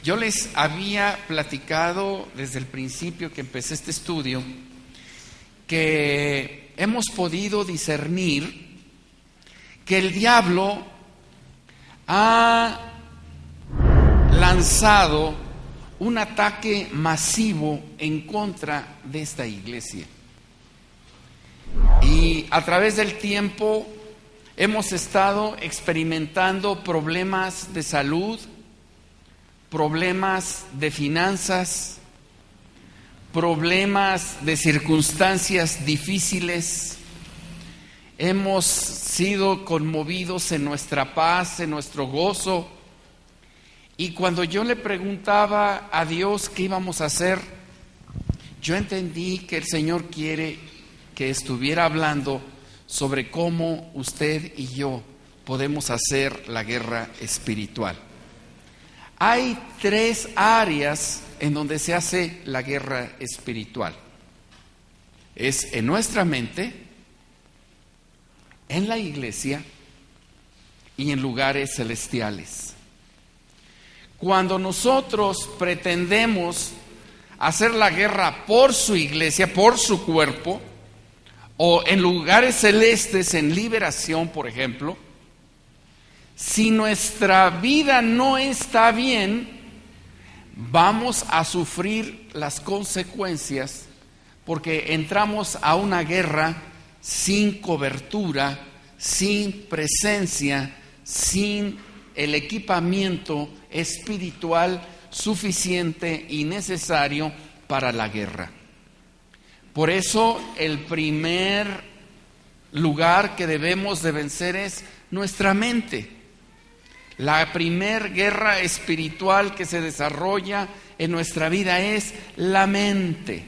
Yo les había platicado desde el principio que empecé este estudio que hemos podido discernir que el diablo ha lanzado un ataque masivo en contra de esta iglesia. Y a través del tiempo hemos estado experimentando problemas de salud, problemas de finanzas, problemas de circunstancias difíciles. Hemos sido conmovidos en nuestra paz, en nuestro gozo. Y cuando yo le preguntaba a Dios qué íbamos a hacer, yo entendí que el Señor quiere que estuviera hablando sobre cómo usted y yo podemos hacer la guerra espiritual. Hay 3 áreas en donde se hace la guerra espiritual. Es en nuestra mente, en la iglesia y en lugares celestiales. Cuando nosotros pretendemos hacer la guerra por su iglesia, por su cuerpo, o en lugares celestes, en liberación, por ejemplo, si nuestra vida no está bien, vamos a sufrir las consecuencias, porque entramos a una guerra sin cobertura, sin presencia, sin el equipamiento espiritual suficiente y necesario para la guerra. Por eso el primer lugar que debemos de vencer es nuestra mente. La primer guerra espiritual que se desarrolla en nuestra vida es la mente.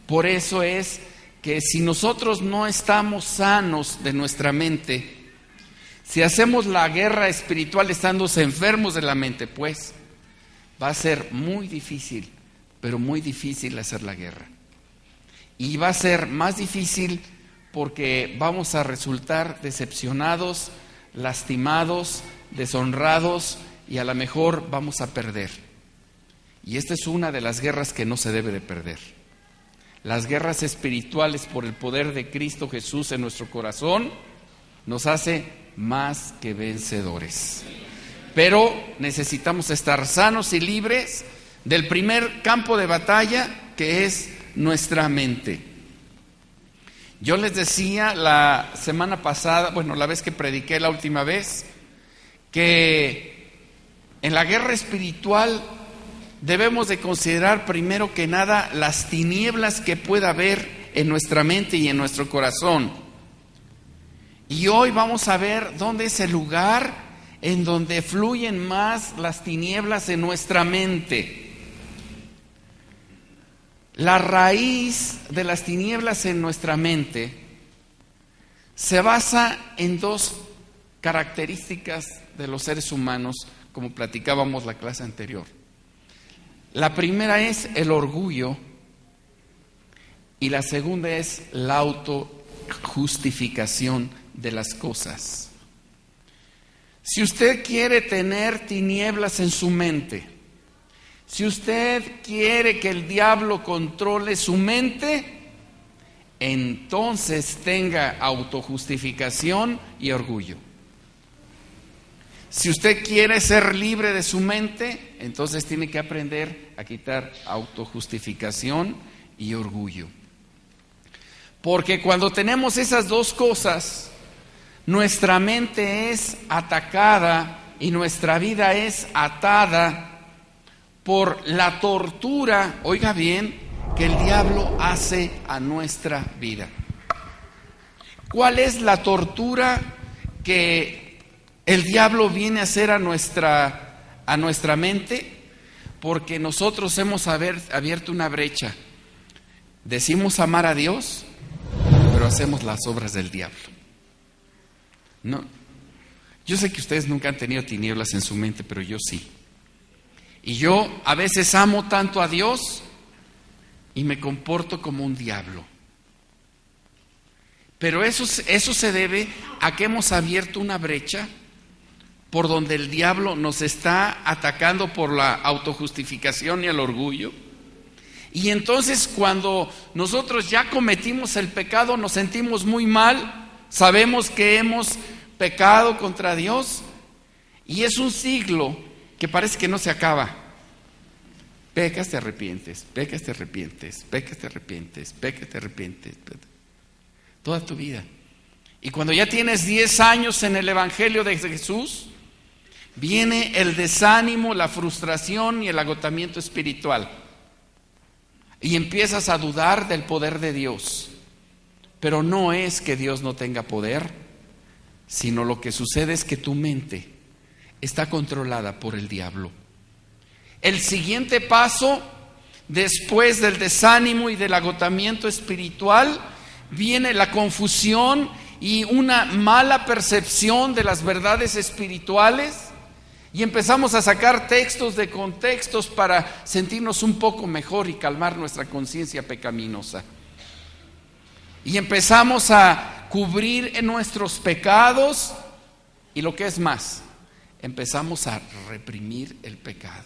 Por eso es que si nosotros no estamos sanos de nuestra mente, si hacemos la guerra espiritual estando enfermos de la mente, pues va a ser muy difícil, pero muy difícil hacer la guerra. Y va a ser más difícil porque vamos a resultar decepcionados, lastimados, deshonrados y a lo mejor vamos a perder. Y esta es una de las guerras que no se debe de perder. Las guerras espirituales por el poder de Cristo Jesús en nuestro corazón nos hace más que vencedores. Pero necesitamos estar sanos y libres del primer campo de batalla, que es nuestra mente. Yo les decía la semana pasada, la vez que prediqué la última vez, que en la guerra espiritual debemos de considerar primero que nada las tinieblas que pueda haber en nuestra mente y en nuestro corazón. Y hoy vamos a ver dónde es el lugar en donde fluyen más las tinieblas en nuestra mente. La raíz de las tinieblas en nuestra mente se basa en 2 características de los seres humanos, como platicábamos la clase anterior. La primera es el orgullo y la segunda es la autojustificación de las cosas. Si usted quiere tener tinieblas en su mente, si usted quiere que el diablo controle su mente, entonces tenga autojustificación y orgullo. Si usted quiere ser libre de su mente, entonces tiene que aprender a quitar autojustificación y orgullo. Porque cuando tenemos esas 2 cosas, nuestra mente es atacada y nuestra vida es atada por la tortura, oiga bien, que el diablo hace a nuestra vida. ¿Cuál es la tortura que el diablo viene a hacer a nuestra mente? Porque nosotros hemos abierto una brecha. Decimos amar a Dios, pero hacemos las obras del diablo. No, yo sé que ustedes nunca han tenido tinieblas en su mente, pero yo sí. Y yo a veces amo tanto a Dios y me comporto como un diablo. Pero eso se debe a que hemos abierto una brecha por donde el diablo nos está atacando por la autojustificación y el orgullo. Y entonces cuando nosotros ya cometimos el pecado nos sentimos muy mal, sabemos que hemos pecado contra Dios y es un ciclo que parece que no se acaba. Pecas, te arrepientes, pecas, te arrepientes, pecas, te arrepientes, pecas, te arrepientes, toda tu vida. Y cuando ya tienes 10 años en el Evangelio de Jesús, viene el desánimo, la frustración y el agotamiento espiritual. Y empiezas a dudar del poder de Dios. Pero no es que Dios no tenga poder, sino lo que sucede es que tu mente está controlada por el diablo. El siguiente paso, después del desánimo y del agotamiento espiritual, viene la confusión y una mala percepción de las verdades espirituales. Y empezamos a sacar textos de contextos para sentirnos un poco mejor y calmar nuestra conciencia pecaminosa. Y empezamos a cubrir en nuestros pecados y lo que es más, empezamos a reprimir el pecado.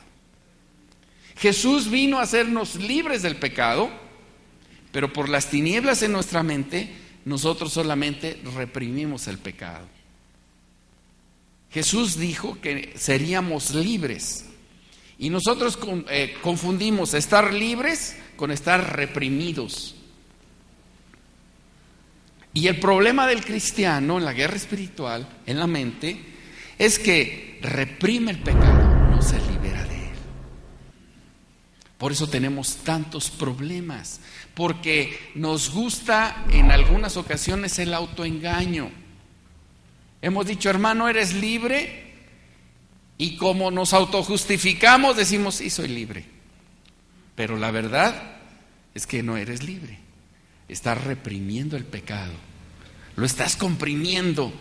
Jesús vino a hacernos libres del pecado, pero por las tinieblas en nuestra mente, nosotros solamente reprimimos el pecado. Jesús dijo que seríamos libres y nosotros confundimos estar libres con estar reprimidos. Y el problema del cristiano en la guerra espiritual, en la mente, es que reprime el pecado, no se libera de él. Por eso tenemos tantos problemas, porque nos gusta en algunas ocasiones el autoengaño. Hemos dicho, hermano, eres libre, y como nos autojustificamos, decimos, sí, soy libre. Pero la verdad es que no eres libre. Estás reprimiendo el pecado, lo estás comprimiendo.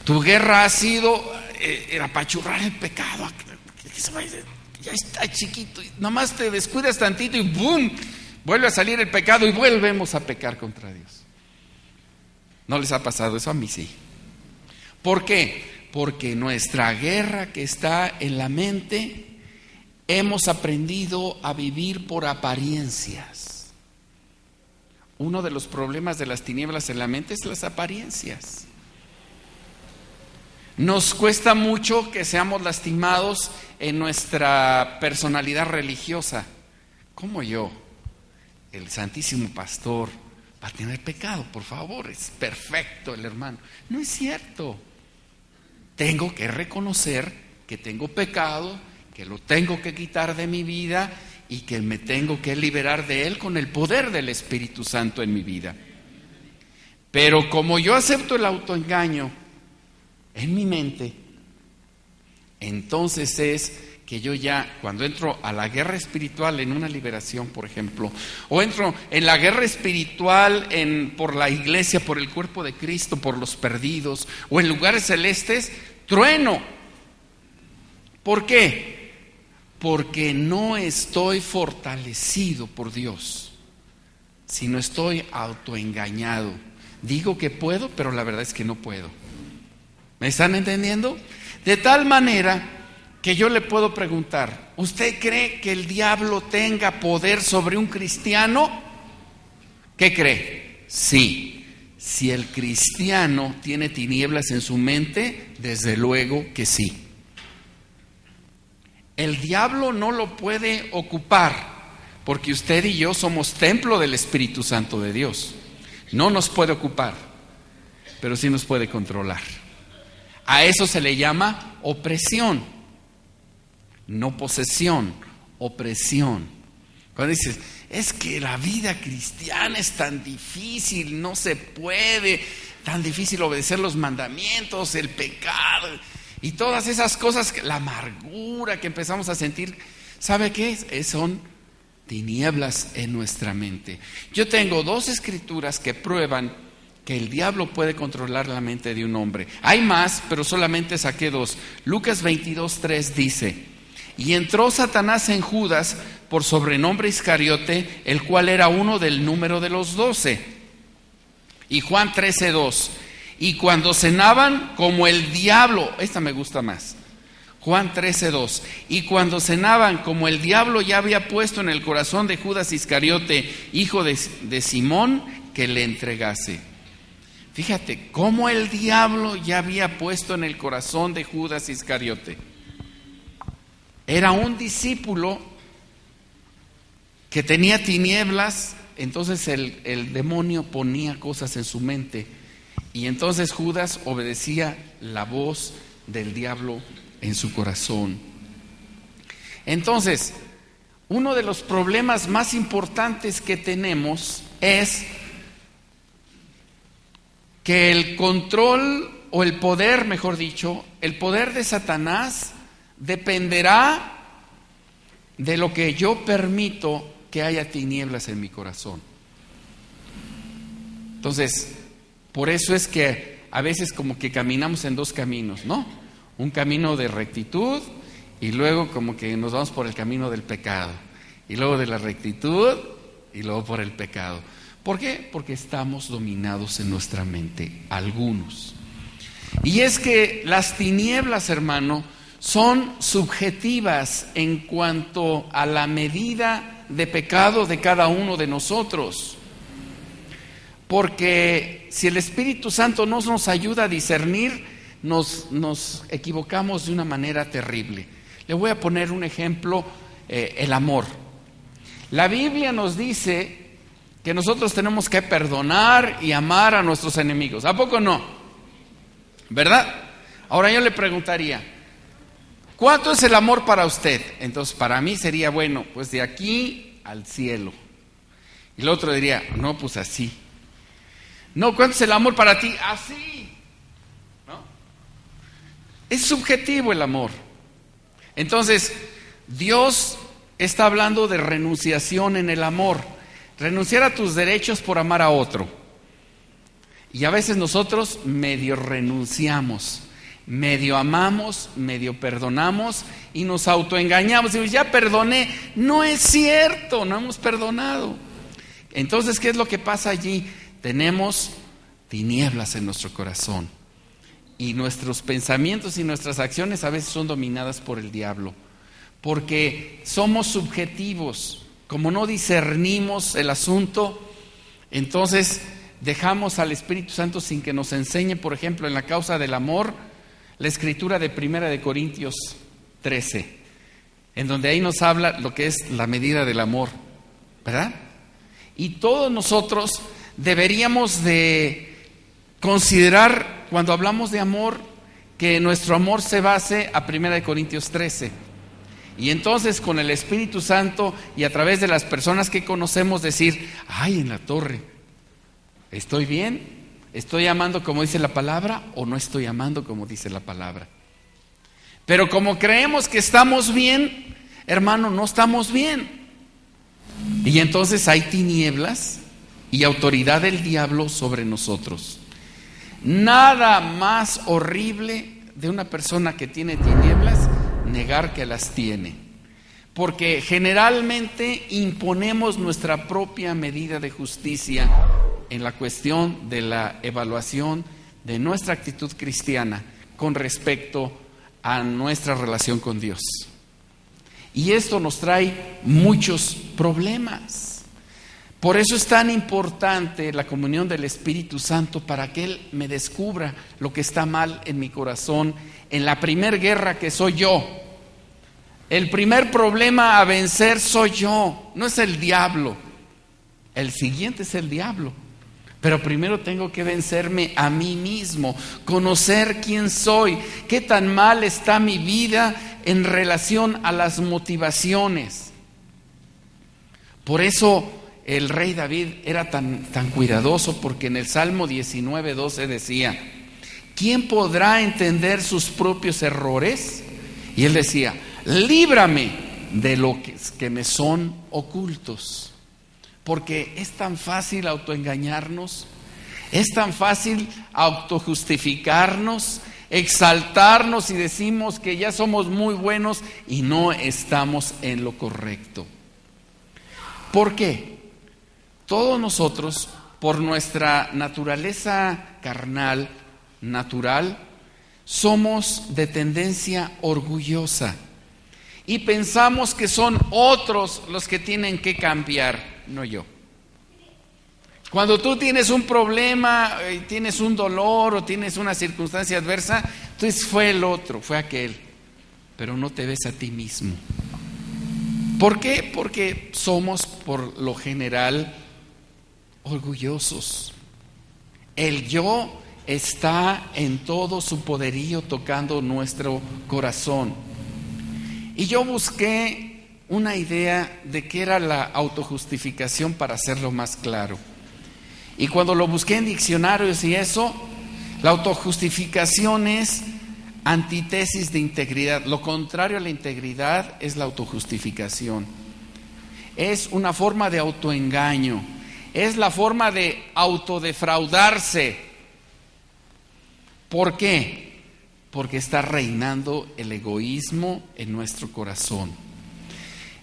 Tu guerra ha sido apachurrar el pecado. Ya está chiquito, nomás te descuidas tantito y ¡boom! Vuelve a salir el pecado y volvemos a pecar contra Dios. ¿No les ha pasado eso? A mí sí. ¿Por qué? Porque nuestra guerra que está en la mente, hemos aprendido a vivir por apariencias. Uno de los problemas de las tinieblas en la mente es las apariencias. Nos cuesta mucho que seamos lastimados en nuestra personalidad religiosa. ¿Cómo yo, el Santísimo Pastor, va a tener pecado? Por favor, es perfecto el hermano. No es cierto. Tengo que reconocer que tengo pecado, que lo tengo que quitar de mi vida y que me tengo que liberar de él con el poder del Espíritu Santo en mi vida. Pero como yo acepto el autoengaño en mi mente, entonces es que yo ya, cuando entro a la guerra espiritual en una liberación, por ejemplo, o entro en la guerra espiritual por la iglesia, por el cuerpo de Cristo, por los perdidos, o en lugares celestes, trueno. ¿Por qué? Porque no estoy fortalecido por Dios, sino estoy autoengañado. Digo que puedo, pero la verdad es que no puedo. ¿Me están entendiendo? De tal manera que yo le puedo preguntar, ¿usted cree que el diablo tenga poder sobre un cristiano? ¿Qué cree? Sí. Si el cristiano tiene tinieblas en su mente, desde luego que sí. El diablo no lo puede ocupar, porque usted y yo somos templo del Espíritu Santo de Dios. No nos puede ocupar, pero sí nos puede controlar. A eso se le llama opresión, no posesión, opresión. Cuando dices, es que la vida cristiana es tan difícil, no se puede, tan difícil obedecer los mandamientos, el pecado y todas esas cosas, la amargura que empezamos a sentir, ¿sabe qué es? Son tinieblas en nuestra mente. Yo tengo 2 escrituras que prueban que el diablo puede controlar la mente de un hombre. Hay más, pero solamente saqué 2. Lucas 22:3 dice: y entró Satanás en Judas, por sobrenombre Iscariote, el cual era uno del número de los 12. Y Juan 13:2: y cuando cenaban como el diablo, esta me gusta más, Juan 13:2, y cuando cenaban como el diablo ya había puesto en el corazón de Judas Iscariote, hijo de Simón, que le entregase. Fíjate, cómo el diablo ya había puesto en el corazón de Judas Iscariote. Era un discípulo que tenía tinieblas, entonces el demonio ponía cosas en su mente y entonces Judas obedecía la voz del diablo en su corazón. Entonces, uno de los problemas más importantes que tenemos es que el control o el poder, mejor dicho, el poder de Satanás dependerá de lo que yo permito que haya tinieblas en mi corazón. Entonces, por eso es que a veces como que caminamos en dos caminos, ¿no? Un camino de rectitud y luego como que nos vamos por el camino del pecado. Y luego de la rectitud y luego por el pecado. ¿Por qué? Porque estamos dominados en nuestra mente, algunos. Y es que las tinieblas, hermano, son subjetivas en cuanto a la medida de pecado de cada uno de nosotros. Porque si el Espíritu Santo no nos ayuda a discernir, nos equivocamos de una manera terrible. Le voy a poner un ejemplo, el amor. La Biblia nos dice que nosotros tenemos que perdonar y amar a nuestros enemigos. ¿A poco no? ¿Verdad? Ahora yo le preguntaría, ¿cuánto es el amor para usted? Entonces para mí sería, bueno, pues de aquí al cielo. Y el otro diría, no, pues así. No, ¿cuánto es el amor para ti? Así. ¿No? Es subjetivo el amor. Entonces, Dios está hablando de renunciación en el amor. Renunciar a tus derechos por amar a otro. Y a veces nosotros medio renunciamos, medio amamos, medio perdonamos y nos autoengañamos. Y ya perdoné. No es cierto, no hemos perdonado. Entonces, ¿qué es lo que pasa allí? Tenemos tinieblas en nuestro corazón. Y nuestros pensamientos y nuestras acciones a veces son dominadas por el diablo. Porque somos subjetivos. Como no discernimos el asunto, entonces dejamos al Espíritu Santo sin que nos enseñe, por ejemplo, en la causa del amor, la escritura de 1 Corintios 13, en donde ahí nos habla lo que es la medida del amor, ¿verdad? Y todos nosotros deberíamos de considerar, cuando hablamos de amor, que nuestro amor se base a 1 Corintios 13. Y entonces con el Espíritu Santo y a través de las personas que conocemos decir, ay, en la torre, ¿estoy bien? ¿Estoy amando como dice la palabra o no estoy amando como dice la palabra? Pero como creemos que estamos bien, hermano, no estamos bien. Y entonces hay tinieblas y autoridad del diablo sobre nosotros. Nada más horrible de una persona que tiene tinieblas negar que las tiene, porque generalmente imponemos nuestra propia medida de justicia en la cuestión de la evaluación de nuestra actitud cristiana con respecto a nuestra relación con Dios. Y esto nos trae muchos problemas. Por eso es tan importante la comunión del Espíritu Santo, para que Él me descubra lo que está mal en mi corazón, en la primer guerra que soy yo. El primer problema a vencer soy yo, no es el diablo. El siguiente es el diablo. Pero primero tengo que vencerme a mí mismo, conocer quién soy, qué tan mal está mi vida en relación a las motivaciones. Por eso el rey David era tan cuidadoso, porque en el Salmo 19:12 decía, ¿quién podrá entender sus propios errores? Y él decía, líbrame de lo que me son ocultos. Porque es tan fácil autoengañarnos, es tan fácil autojustificarnos, exaltarnos y decimos que ya somos muy buenos y no estamos en lo correcto. ¿Por qué? Todos nosotros, por nuestra naturaleza carnal, natural, somos de tendencia orgullosa y pensamos que son otros los que tienen que cambiar, no yo. Cuando tú tienes un problema, tienes un dolor o tienes una circunstancia adversa, entonces fue el otro, fue aquel, pero no te ves a ti mismo. ¿Por qué? Porque somos por lo general orgullosos. El yo está en todo su poderío tocando nuestro corazón. Y yo busqué una idea de qué era la autojustificación para hacerlo más claro. Y cuando lo busqué en diccionarios y eso, la autojustificación es antítesis de integridad. Lo contrario a la integridad es la autojustificación. Es una forma de autoengaño. Es la forma de autodefraudarse. ¿Por qué? Porque está reinando el egoísmo en nuestro corazón.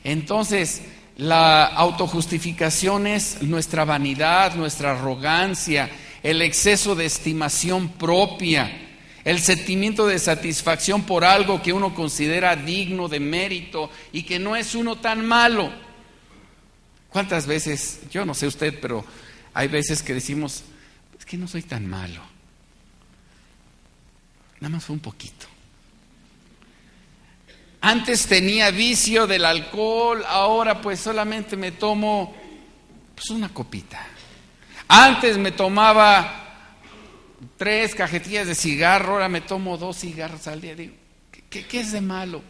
Entonces, la autojustificación es nuestra vanidad, nuestra arrogancia, el exceso de estimación propia, el sentimiento de satisfacción por algo que uno considera digno de mérito y que no es uno tan malo. ¿Cuántas veces, yo no sé usted, pero hay veces que decimos, es que no soy tan malo, nada más fue un poquito. Antes tenía vicio del alcohol, ahora pues solamente me tomo pues una copita. Antes me tomaba 3 cajetillas de cigarro, ahora me tomo 2 cigarros al día. Digo, ¿qué es de malo?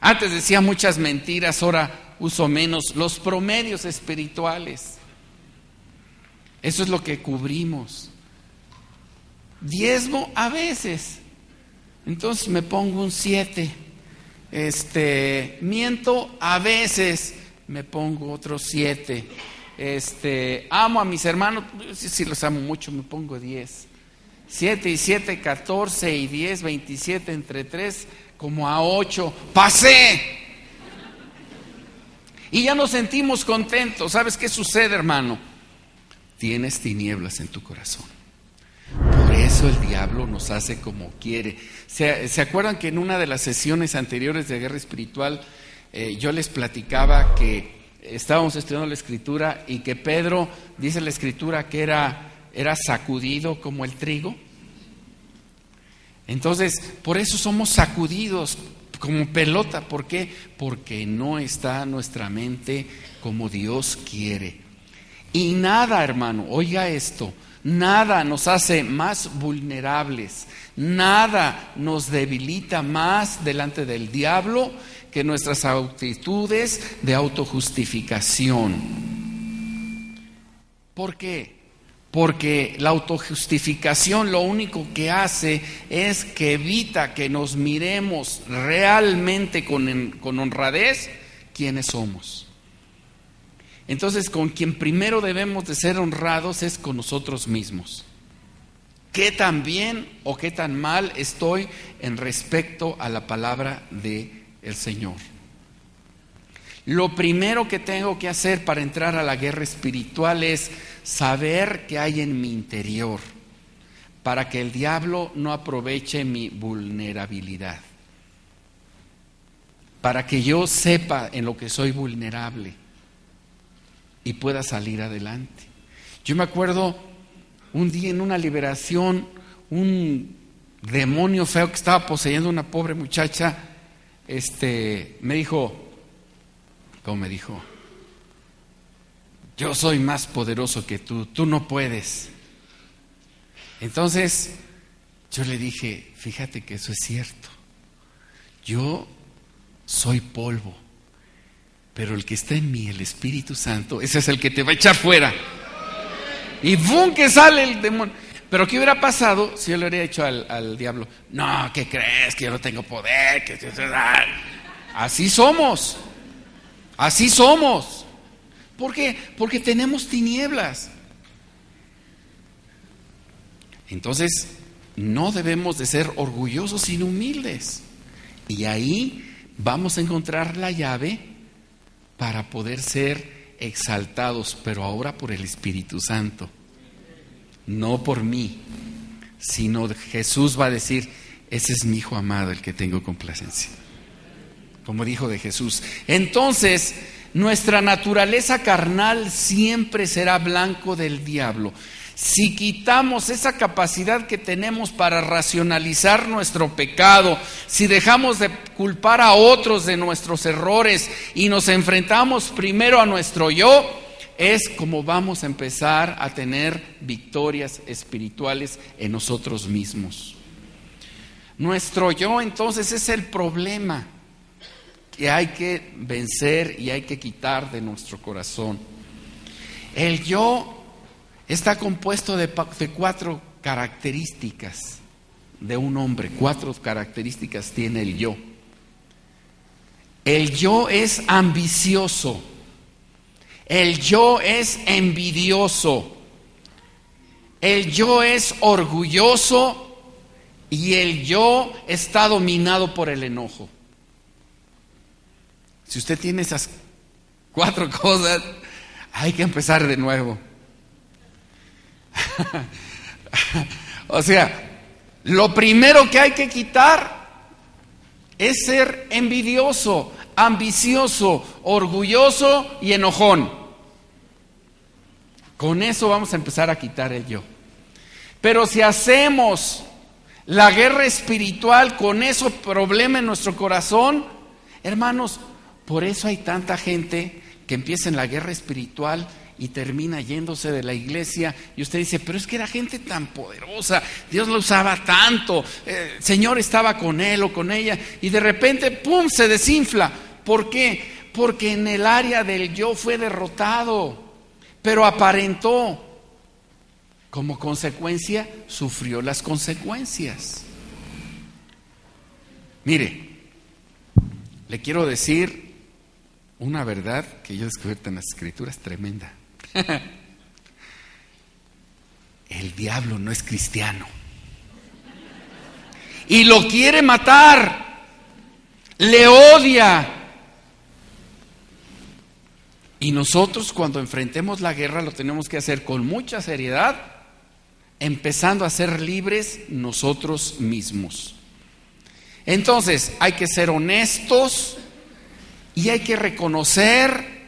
Antes decía muchas mentiras, ahora uso menos. Los promedios espirituales, eso es lo que cubrimos. Diezmo a veces, entonces me pongo un 7. Miento a veces, me pongo otro 7. Amo a mis hermanos, si los amo mucho, me pongo 10. 7 y 7, 14 y 10, 27 entre 3, como a 8. ¡Pasé! Y ya nos sentimos contentos. ¿Sabes qué sucede, hermano? Tienes tinieblas en tu corazón. Por eso el diablo nos hace como quiere. ¿Se acuerdan que en una de las sesiones anteriores de Guerra Espiritual yo les platicaba que estábamos estudiando la Escritura y que Pedro, dice la Escritura, que era sacudido como el trigo? Entonces, por eso somos sacudidos como pelota. ¿Por qué? Porque no está nuestra mente como Dios quiere. Y nada, hermano, oiga esto, nada nos hace más vulnerables, nada nos debilita más delante del diablo que nuestras actitudes de autojustificación. ¿Por qué? Porque la autojustificación lo único que hace es que evita que nos miremos realmente con honradez quiénes somos. Entonces, con quien primero debemos de ser honrados es con nosotros mismos. ¿Qué tan bien o qué tan mal estoy en respecto a la palabra del Señor? Lo primero que tengo que hacer para entrar a la guerra espiritual es saber qué hay en mi interior, para que el diablo no aproveche mi vulnerabilidad, para que yo sepa en lo que soy vulnerable y pueda salir adelante. Yo me acuerdo un día en una liberación, un demonio feo que estaba poseyendo a una pobre muchacha, me dijo, ¿cómo me dijo? Yo soy más poderoso que tú no puedes. Entonces yo le dije, fíjate que eso es cierto, yo soy polvo, pero el que está en mí, el Espíritu Santo, ese es el que te va a echar fuera. Y ¡bum! Que sale el demonio. Pero ¿qué hubiera pasado si yo le hubiera dicho al diablo, no, ¿qué crees? Que yo no tengo poder. Así somos. Así somos. ¿Por qué? Porque tenemos tinieblas. Entonces, no debemos de ser orgullosos sino humildes. Y ahí vamos a encontrar la llave para poder ser exaltados, pero ahora por el Espíritu Santo, no por mí. sino Jesús va a decir: ese es mi hijo amado, el que tengo complacencia. Como dijo de Jesús. Entonces, nuestra naturaleza carnal siempre será blanco del diablo. Si quitamos esa capacidad que tenemos para racionalizar nuestro pecado, si dejamos de culpar a otros de nuestros errores y nos enfrentamos primero a nuestro yo, es como vamos a empezar a tener victorias espirituales en nosotros mismos. Nuestro yo entonces es el problema que hay que vencer y hay que quitar de nuestro corazón. El yo está compuesto de 4 características de un hombre. 4 características tiene el yo. El yo es ambicioso. El yo es envidioso. El yo es orgulloso. Y el yo está dominado por el enojo. Si usted tiene esas 4 cosas, hay que empezar de nuevo. O sea, lo primero que hay que quitar es ser envidioso, ambicioso, orgulloso y enojón. Con eso vamos a empezar a quitar el yo. Pero si hacemos la guerra espiritual con ese problema en nuestro corazón, hermanos, por eso hay tanta gente que empieza en la guerra espiritual y termina yéndose de la iglesia, y usted dice: pero es que era gente tan poderosa, Dios lo usaba tanto, el Señor estaba con él o con ella, y de repente ¡pum!, se desinfla. ¿Por qué? Porque en el área del yo fue derrotado, pero aparentó. Como consecuencia, sufrió las consecuencias. Mire, le quiero decir una verdad que yo he descubierto en las Escrituras, tremenda. El diablo no es cristiano y lo quiere matar, le odia. Y nosotros, cuando enfrentemos la guerra, lo tenemos que hacer con mucha seriedad, empezando a ser libres nosotros mismos. Entonces, hay que ser honestos y hay que reconocer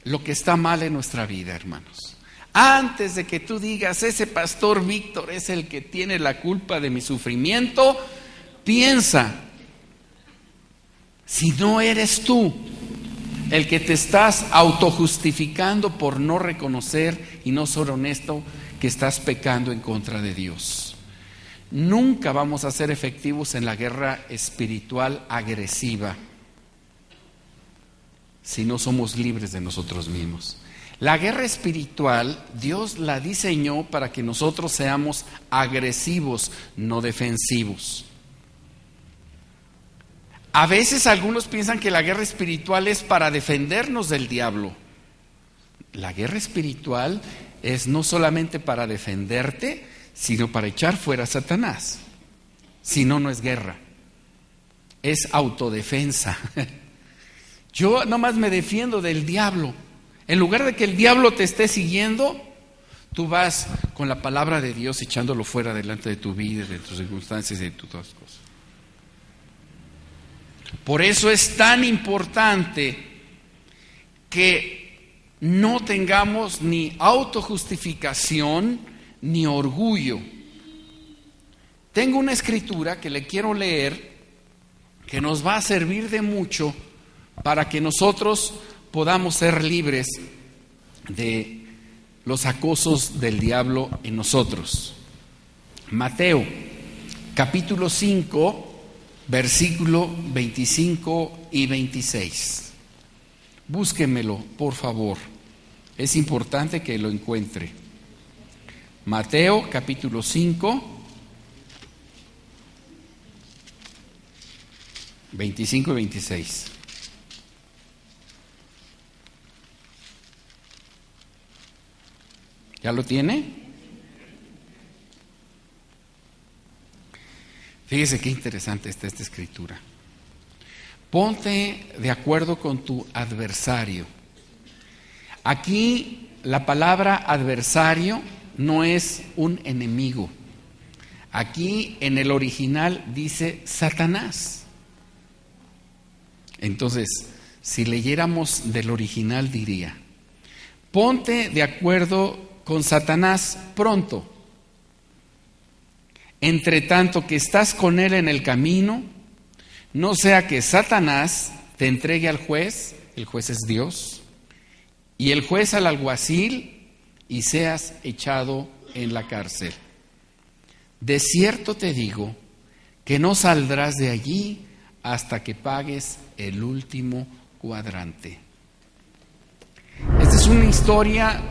lo que está mal en nuestra vida, hermanos. Antes de que tú digas: ese pastor Víctor es el que tiene la culpa de mi sufrimiento, piensa, si no eres tú el que te estás autojustificando por no reconocer y no ser honesto que estás pecando en contra de Dios. Nunca vamos a ser efectivos en la guerra espiritual agresiva si no somos libres de nosotros mismos. La guerra espiritual, Dios la diseñó para que nosotros seamos agresivos, no defensivos. A veces algunos piensan que la guerra espiritual es para defendernos del diablo. La guerra espiritual es no solamente para defenderte, sino para echar fuera a Satanás. Si no, no es guerra. Es autodefensa. Yo nomás me defiendo del diablo. En lugar de que el diablo te esté siguiendo, tú vas con la palabra de Dios echándolo fuera delante de tu vida, de tus circunstancias y de todas las cosas. Por eso es tan importante que no tengamos ni autojustificación ni orgullo. Tengo una escritura que le quiero leer que nos va a servir de mucho para que nosotros podamos ser libres de los acosos del diablo en nosotros. Mateo, capítulo 5, versículo 25 y 26. Búsquenmelo, por favor. Es importante que lo encuentre. Mateo, capítulo 5, 25 y 26. ¿Ya lo tiene? Fíjese qué interesante está esta escritura. Ponte de acuerdo con tu adversario. Aquí la palabra adversario no es un enemigo, Aquí en el original dice Satanás. Entonces, si leyéramos del original diría: ponte de acuerdo con Satanás pronto, entre tanto que estás con él en el camino, no sea que Satanás te entregue al juez, el juez es Dios, y el juez al alguacil, y seas echado en la cárcel. De cierto te digo que no saldrás de allí hasta que pagues el último cuadrante. Esta es una historia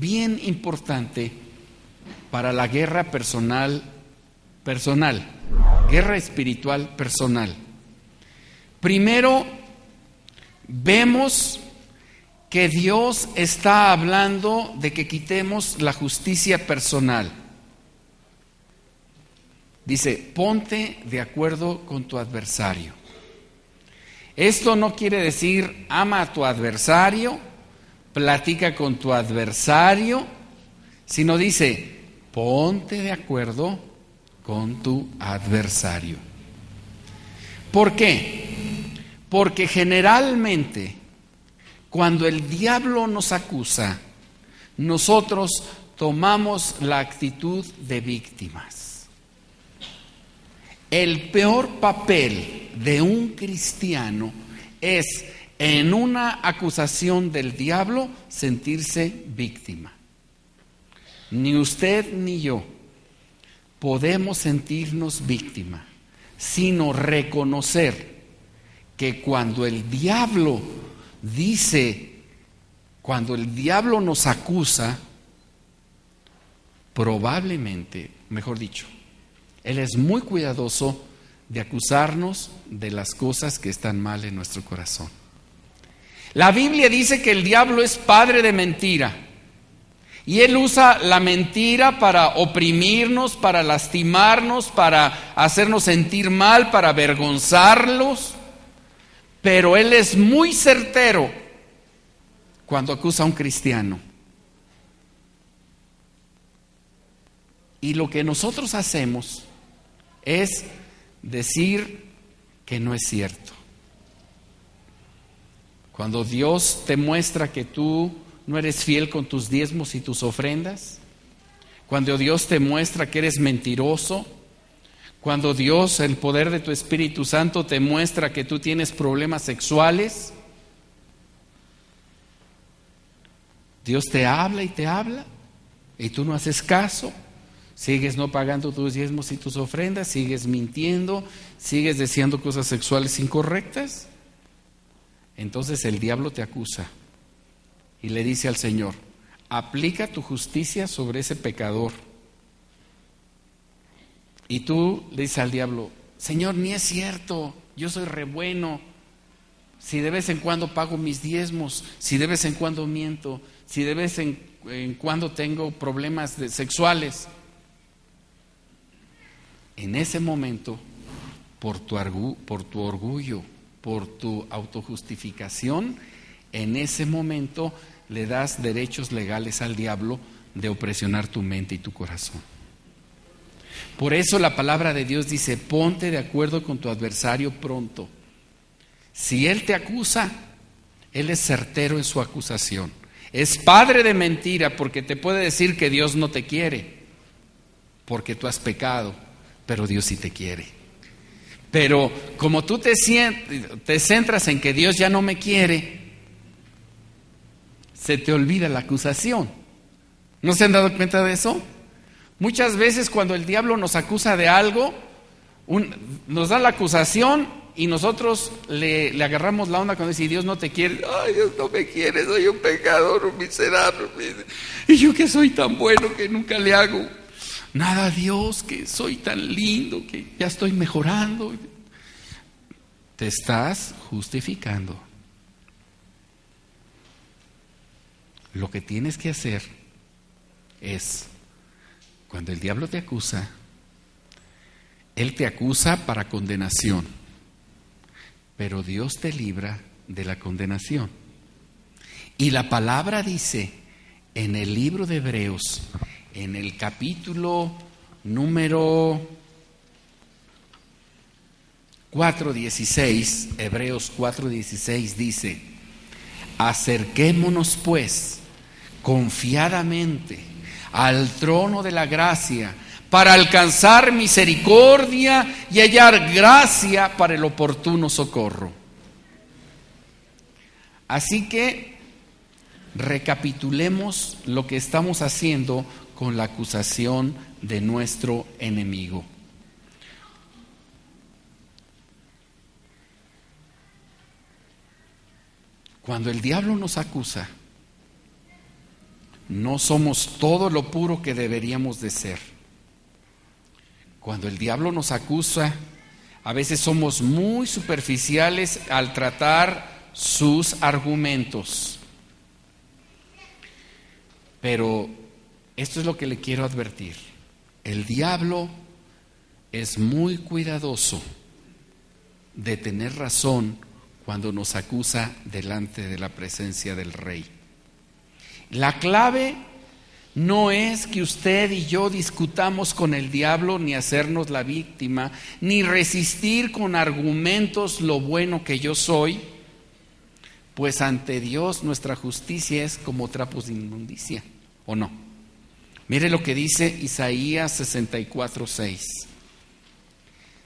bien importante para la guerra personal, guerra espiritual personal. Primero, vemos que Dios está hablando de que quitemos la justicia personal. Dice, ponte de acuerdo con tu adversario. Esto no quiere decir ama a tu adversario, platica con tu adversario, sino dice, ponte de acuerdo con tu adversario. ¿Por qué? Porque generalmente cuando el diablo nos acusa, nosotros tomamos la actitud de víctimas. El peor papel de un cristiano es, en una acusación del diablo, sentirse víctima. Ni usted ni yo podemos sentirnos víctima, sino reconocer que cuando el diablo nos acusa, probablemente, mejor dicho, él es muy cuidadoso de acusarnos de las cosas que están mal en nuestro corazón. La Biblia dice que el diablo es padre de mentira y él usa la mentira para oprimirnos, para lastimarnos, para hacernos sentir mal, para avergonzarlos, pero él es muy certero cuando acusa a un cristiano. Y lo que nosotros hacemos es decir que no es cierto. Cuando Dios te muestra que tú no eres fiel con tus diezmos y tus ofrendas, cuando Dios te muestra que eres mentiroso, cuando Dios, el poder de tu Espíritu Santo, te muestra que tú tienes problemas sexuales, Dios te habla y tú no haces caso. Sigues no pagando tus diezmos y tus ofrendas, sigues mintiendo, sigues deseando cosas sexuales incorrectas. Entonces el diablo te acusa y le dice al Señor, aplica tu justicia sobre ese pecador. Y tú le dices al diablo, Señor, ni es cierto, yo soy re bueno. Si de vez en cuando pago mis diezmos, si de vez en cuando miento, si de vez en cuando tengo problemas sexuales. En ese momento, por tu orgullo, por tu autojustificación, en ese momento le das derechos legales al diablo de opresionar tu mente y tu corazón. Por eso la palabra de Dios dice, ponte de acuerdo con tu adversario pronto. Si él te acusa, él es certero en su acusación. Es padre de mentira porque te puede decir que Dios no te quiere, porque tú has pecado, pero Dios sí te quiere. Pero como tú te centras en que Dios ya no me quiere, se te olvida la acusación. ¿No se han dado cuenta de eso? Muchas veces cuando el diablo nos acusa de algo, nos da la acusación y nosotros le agarramos la onda cuando dice, Dios no te quiere. Ay, Dios no me quiere, soy un pecador, un miserable. Y yo que soy tan bueno que nunca le hago nada a Dios, que soy tan lindo, que ya estoy mejorando. Te estás justificando. Lo que tienes que hacer es, cuando el diablo te acusa, él te acusa para condenación, pero Dios te libra de la condenación. Y la palabra dice en el libro de Hebreos, en el capítulo número 4:16, Hebreos 4:16 dice: acerquémonos pues confiadamente al trono de la gracia para alcanzar misericordia y hallar gracia para el oportuno socorro. Así que recapitulemos lo que estamos haciendo con la acusación de nuestro enemigo. Cuando el diablo nos acusa, no somos todo lo puro que deberíamos de ser. Cuando el diablo nos acusa, a veces somos muy superficiales al tratar sus argumentos. Pero esto es lo que le quiero advertir. El diablo es muy cuidadoso de tener razón cuando nos acusa delante de la presencia del Rey. La clave no es que usted y yo discutamos con el diablo, ni hacernos la víctima, ni resistir con argumentos lo bueno que yo soy, pues ante Dios nuestra justicia es como trapos de inmundicia, ¿o no? Mire lo que dice Isaías 64:6.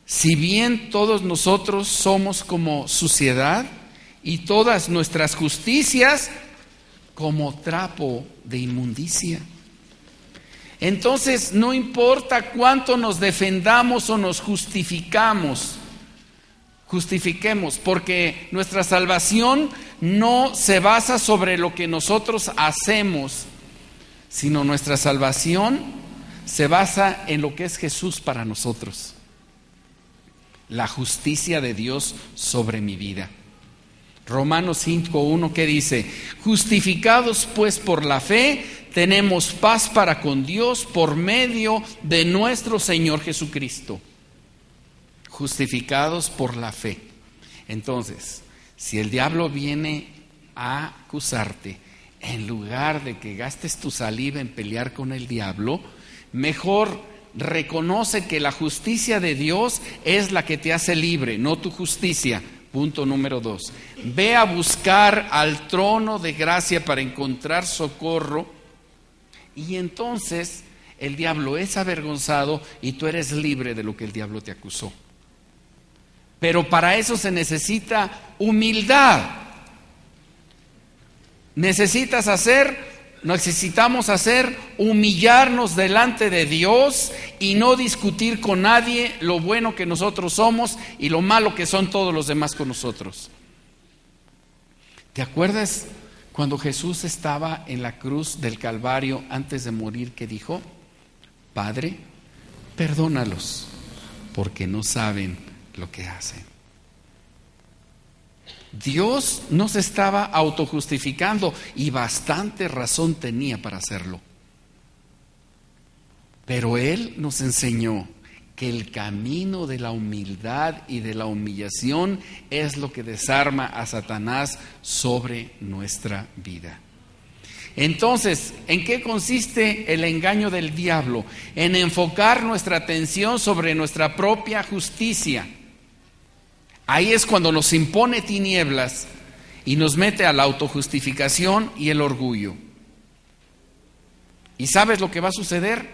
Si bien todos nosotros somos como suciedad y todas nuestras justicias como trapo de inmundicia. Entonces, no importa cuánto nos defendamos o nos justifiquemos, porque nuestra salvación no se basa sobre lo que nosotros hacemos, sino nuestra salvación se basa en lo que es Jesús para nosotros. La justicia de Dios sobre mi vida. Romanos 5:1, ¿qué dice? Justificados pues por la fe, tenemos paz para con Dios por medio de nuestro Señor Jesucristo. Justificados por la fe. Entonces, si el diablo viene a acusarte, en lugar de que gastes tu saliva en pelear con el diablo, mejor reconoce que la justicia de Dios es la que te hace libre, no tu justicia. Punto número 2. Ve a buscar al trono de gracia para encontrar socorro, y entonces el diablo es avergonzado y tú eres libre de lo que el diablo te acusó. Pero para eso se necesita humildad. Necesitamos humillarnos delante de Dios y no discutir con nadie lo bueno que nosotros somos y lo malo que son todos los demás con nosotros. ¿Te acuerdas cuando Jesús estaba en la cruz del Calvario antes de morir, que dijo: Padre, perdónalos, porque no saben lo que hacen? Dios no se estaba autojustificando, y bastante razón tenía para hacerlo. Pero Él nos enseñó que el camino de la humildad y de la humillación es lo que desarma a Satanás sobre nuestra vida. Entonces, ¿en qué consiste el engaño del diablo? En enfocar nuestra atención sobre nuestra propia justicia. Ahí es cuando nos impone tinieblas y nos mete a la autojustificación y el orgullo. ¿Y sabes lo que va a suceder?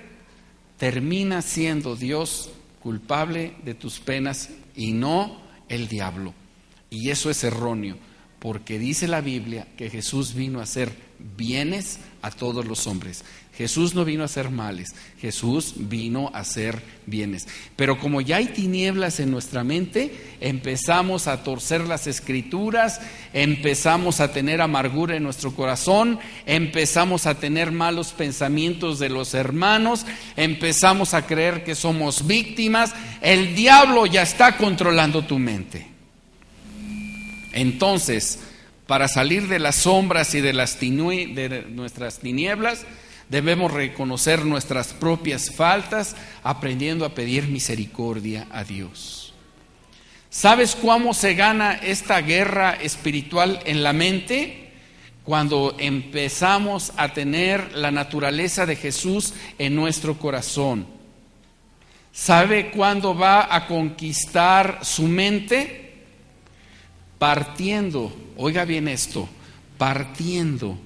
Termina siendo Dios culpable de tus penas y no el diablo. Y eso es erróneo, porque dice la Biblia que Jesús vino a hacer bienes a todos los hombres. Jesús no vino a hacer males, Jesús vino a hacer bienes. Pero como ya hay tinieblas en nuestra mente, empezamos a torcer las Escrituras, empezamos a tener amargura en nuestro corazón, empezamos a tener malos pensamientos de los hermanos, empezamos a creer que somos víctimas. El diablo ya está controlando tu mente. Entonces, para salir de las sombras y de nuestras tinieblas, debemos reconocer nuestras propias faltas, aprendiendo a pedir misericordia a Dios. ¿Sabes cómo se gana esta guerra espiritual en la mente? Cuando empezamos a tener la naturaleza de Jesús en nuestro corazón. ¿Sabe cuándo va a conquistar su mente? Partiendo, oiga bien esto, partiendo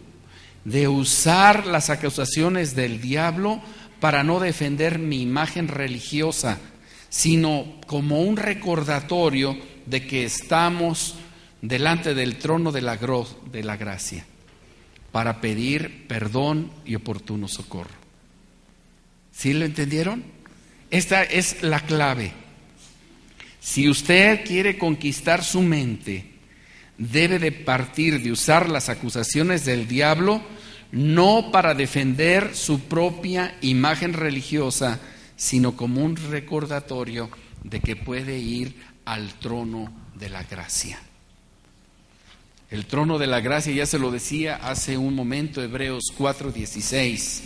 de usar las acusaciones del diablo para no defender mi imagen religiosa, sino como un recordatorio de que estamos delante del trono de la gracia para pedir perdón y oportuno socorro. ¿Sí lo entendieron? Esta es la clave. Si usted quiere conquistar su mente, debe de partir de usar las acusaciones del diablo no para defender su propia imagen religiosa, sino como un recordatorio de que puede ir al trono de la gracia. El trono de la gracia, ya se lo decía hace un momento, Hebreos 4:16.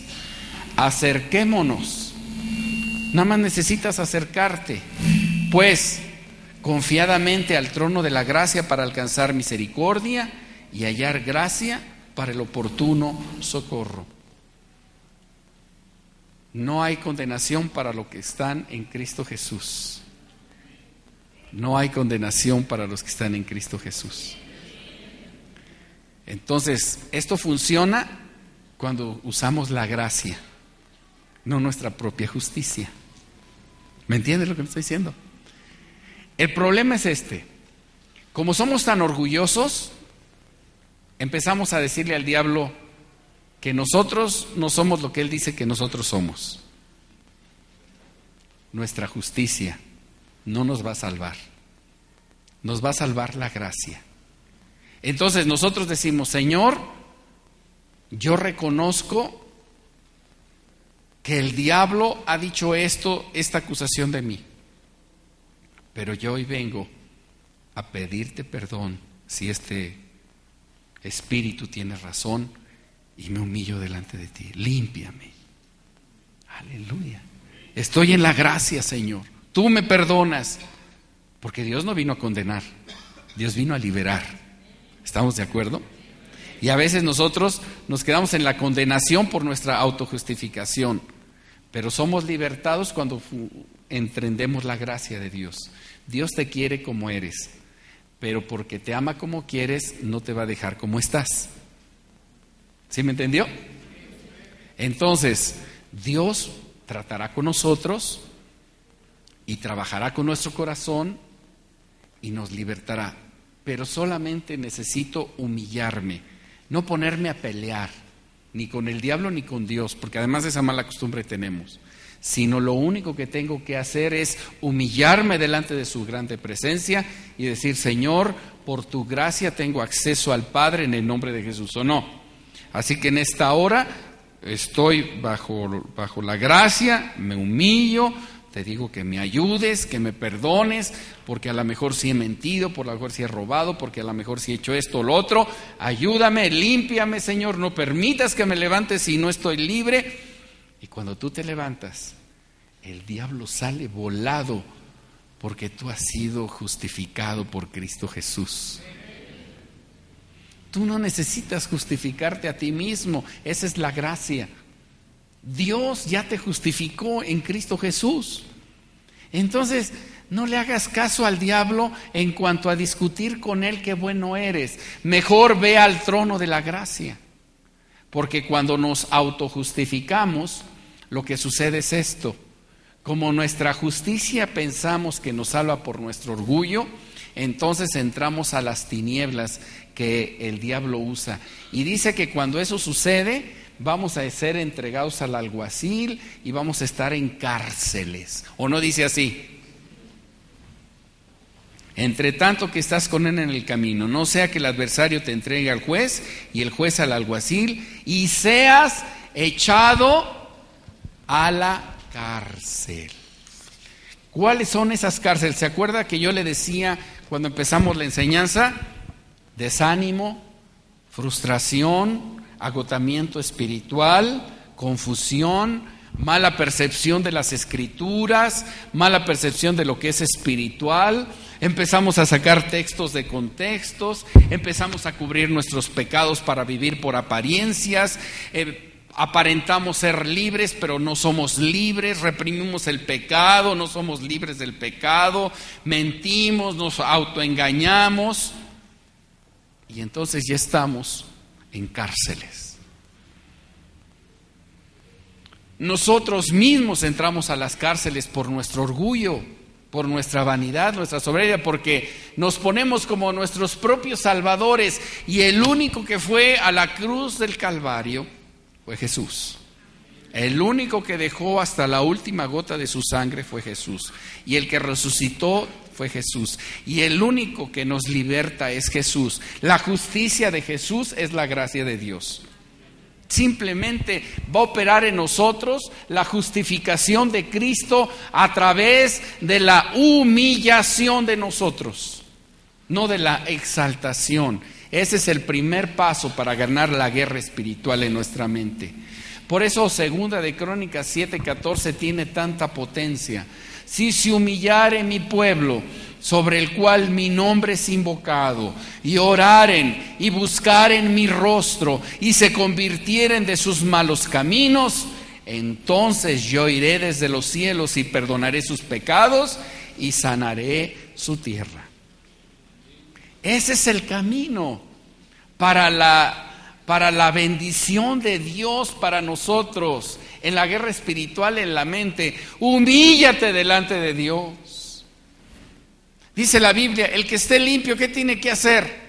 Acerquémonos. Nada más necesitas acercarte, pues, confiadamente al trono de la gracia para alcanzar misericordia y hallar gracia para el oportuno socorro. No hay condenación para los que están en Cristo Jesús. No hay condenación para los que están en Cristo Jesús. Entonces, esto funciona cuando usamos la gracia, no nuestra propia justicia. ¿Me entiendes lo que me estoy diciendo? El problema es este. Como somos tan orgullosos, empezamos a decirle al diablo que nosotros no somos lo que él dice que nosotros somos. Nuestra justicia no nos va a salvar. Nos va a salvar la gracia. Entonces nosotros decimos, Señor, yo reconozco que el diablo ha dicho esta acusación de mí, pero yo hoy vengo a pedirte perdón si este espíritu tiene razón y me humillo delante de ti. Límpiame. Aleluya. Estoy en la gracia, Señor. Tú me perdonas, porque Dios no vino a condenar, Dios vino a liberar. ¿Estamos de acuerdo? Y a veces nosotros nos quedamos en la condenación por nuestra autojustificación, pero somos libertados cuando entendemos la gracia de Dios. Dios te quiere como eres, pero porque te ama como quieres, no te va a dejar como estás. ¿Sí me entendió? Entonces, Dios tratará con nosotros y trabajará con nuestro corazón y nos libertará. Pero solamente necesito humillarme, no ponerme a pelear, ni con el diablo ni con Dios, porque además esa mala costumbre tenemos, sino lo único que tengo que hacer es humillarme delante de su grande presencia y decir, Señor, por tu gracia tengo acceso al Padre en el nombre de Jesús, ¿o no? Así que en esta hora estoy bajo la gracia, me humillo, te digo que me ayudes, que me perdones, porque a lo mejor sí he mentido, por lo mejor sí he robado, porque a lo mejor sí he hecho esto o lo otro. Ayúdame, límpiame, Señor, no permitas que me levantes si no estoy libre. Y cuando tú te levantas, el diablo sale volado, porque tú has sido justificado por Cristo Jesús. Tú no necesitas justificarte a ti mismo, esa es la gracia. Dios ya te justificó en Cristo Jesús. Entonces, no le hagas caso al diablo en cuanto a discutir con él qué bueno eres. Mejor ve al trono de la gracia. Porque cuando nos autojustificamos, lo que sucede es esto. Como nuestra justicia pensamos que nos salva por nuestro orgullo, entonces entramos a las tinieblas que el diablo usa. Y dice que cuando eso sucede, vamos a ser entregados al alguacil y vamos a estar en cárceles. ¿O no dice así? Entre tanto que estás con él en el camino, no sea que el adversario te entregue al juez y el juez al alguacil y seas echado a la cárcel. ¿Cuáles son esas cárceles? ¿Se acuerda que yo le decía cuando empezamos la enseñanza? Desánimo, frustración, agotamiento espiritual, confusión, mala percepción de las escrituras, mala percepción de lo que es espiritual. Empezamos a sacar textos de contextos, empezamos a cubrir nuestros pecados para vivir por apariencias, aparentamos ser libres, pero no somos libres, reprimimos el pecado, no somos libres del pecado, mentimos, nos autoengañamos y entonces ya estamos en cárceles. Nosotros mismos entramos a las cárceles por nuestro orgullo, por nuestra vanidad, nuestra soberbia, porque nos ponemos como nuestros propios salvadores y el único que fue a la cruz del Calvario fue Jesús. El único que dejó hasta la última gota de su sangre fue Jesús. Y el que resucitó fue Jesús. Y el único que nos liberta es Jesús. La justicia de Jesús es la gracia de Dios. Simplemente va a operar en nosotros la justificación de Cristo a través de la humillación de nosotros, no de la exaltación. Ese es el primer paso para ganar la guerra espiritual en nuestra mente. Por eso Segunda de Crónicas 7:14 tiene tanta potencia. Si se humillare mi pueblo, sobre el cual mi nombre es invocado, y oraren y buscaren mi rostro, y se convirtieren de sus malos caminos, entonces yo iré desde los cielos y perdonaré sus pecados y sanaré su tierra. Ese es el camino para la bendición de Dios para nosotros en la guerra espiritual en la mente. Humíllate delante de Dios. Dice la Biblia, el que esté limpio, ¿qué tiene que hacer?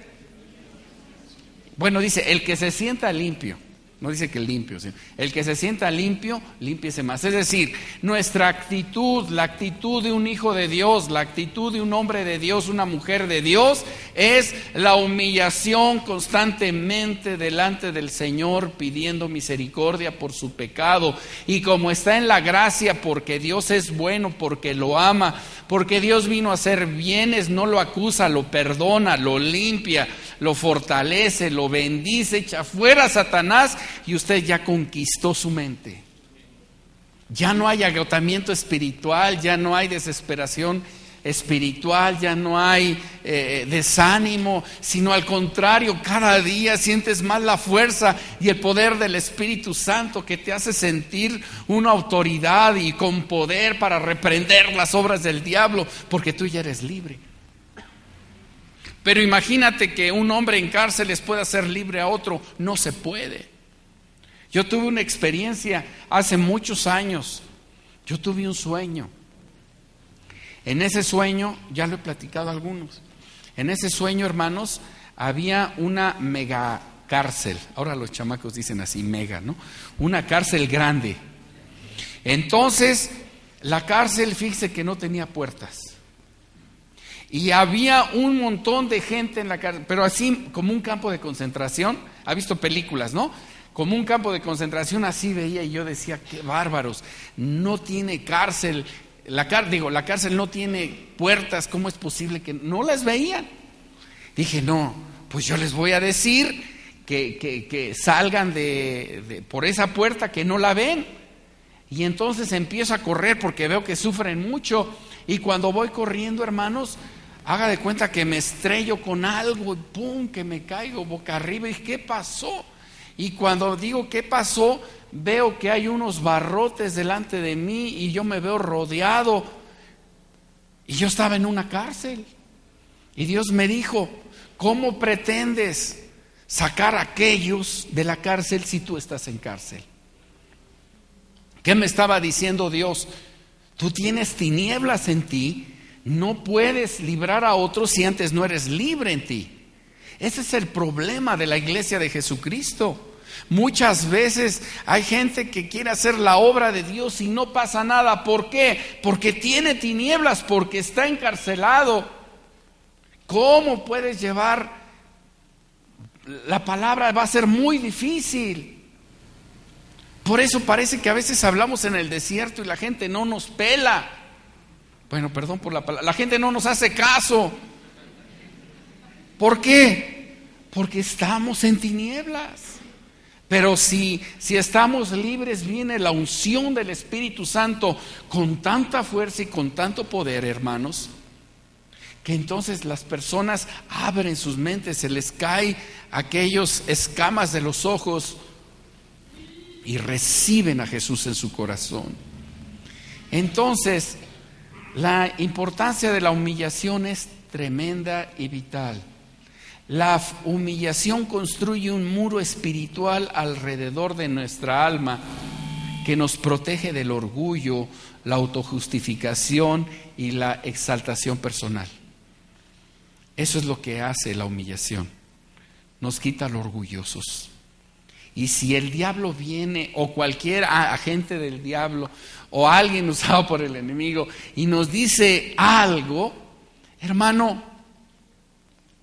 Bueno, dice, el que se sienta limpio. No dice que limpio, ¿sí? El que se sienta limpio, límpiese más. Es decir, nuestra actitud, la actitud de un hijo de Dios, la actitud de un hombre de Dios, una mujer de Dios, es la humillación constantemente delante del Señor, pidiendo misericordia por su pecado. Y como está en la gracia, porque Dios es bueno, porque lo ama, porque Dios vino a hacer bienes, no lo acusa, lo perdona, lo limpia, lo fortalece, lo bendice, echa fuera a Satanás y usted ya conquistó su mente. Ya no hay agotamiento espiritual, ya no hay desesperación espiritual, ya no hay desánimo, sino al contrario, cada día sientes más la fuerza y el poder del Espíritu Santo que te hace sentir una autoridad y con poder para reprender las obras del diablo, porque tú ya eres libre. Pero imagínate que un hombre en cárceles pueda hacer libre a otro. No se puede. Yo tuve una experiencia hace muchos años. Yo tuve un sueño. En ese sueño, ya lo he platicado a algunos. En ese sueño, hermanos, había una mega cárcel. Ahora los chamacos dicen así, mega, ¿no? Una cárcel grande. Entonces, la cárcel, fíjese que no tenía puertas. Y había un montón de gente en la cárcel, pero así como un campo de concentración. Ha visto películas, ¿no? Como un campo de concentración, así veía y yo decía, qué bárbaros, no tiene cárcel, la cárcel no tiene puertas, ¿cómo es posible que no las veían? Dije, no, pues yo les voy a decir que salgan por esa puerta, que no la ven. Y entonces empiezo a correr porque veo que sufren mucho. Y cuando voy corriendo, hermanos, haga de cuenta que me estrello con algo y ¡pum!, que me caigo boca arriba. ¿Y qué pasó? Y cuando digo qué pasó, veo que hay unos barrotes delante de mí y yo me veo rodeado. Y yo estaba en una cárcel. Y Dios me dijo, ¿cómo pretendes sacar a aquellos de la cárcel si tú estás en cárcel? ¿Qué me estaba diciendo Dios? Tú tienes tinieblas en ti, no puedes librar a otros si antes no eres libre en ti. Ese es el problema de la iglesia de Jesucristo. Muchas veces hay gente que quiere hacer la obra de Dios y no pasa nada. ¿Por qué? Porque tiene tinieblas, porque está encarcelado. ¿Cómo puedes llevar? La palabra va a ser muy difícil. Por eso parece que a veces hablamos en el desierto y la gente no nos pela. Bueno, perdón por la palabra. La gente no nos hace caso. ¿Por qué? Porque estamos en tinieblas. Pero si estamos libres, viene la unción del Espíritu Santo con tanta fuerza y con tanto poder, hermanos, que entonces las personas abren sus mentes, se les caen aquellos escamas de los ojos y reciben a Jesús en su corazón. Entonces, la importancia de la humillación es tremenda y vital. La humillación construye un muro espiritual alrededor de nuestra alma que nos protege del orgullo, la autojustificación y la exaltación personal. Eso es lo que hace la humillación. Nos quita los orgullosos. Y si el diablo viene, o cualquier agente del diablo, o alguien usado por el enemigo, y nos dice algo, hermano,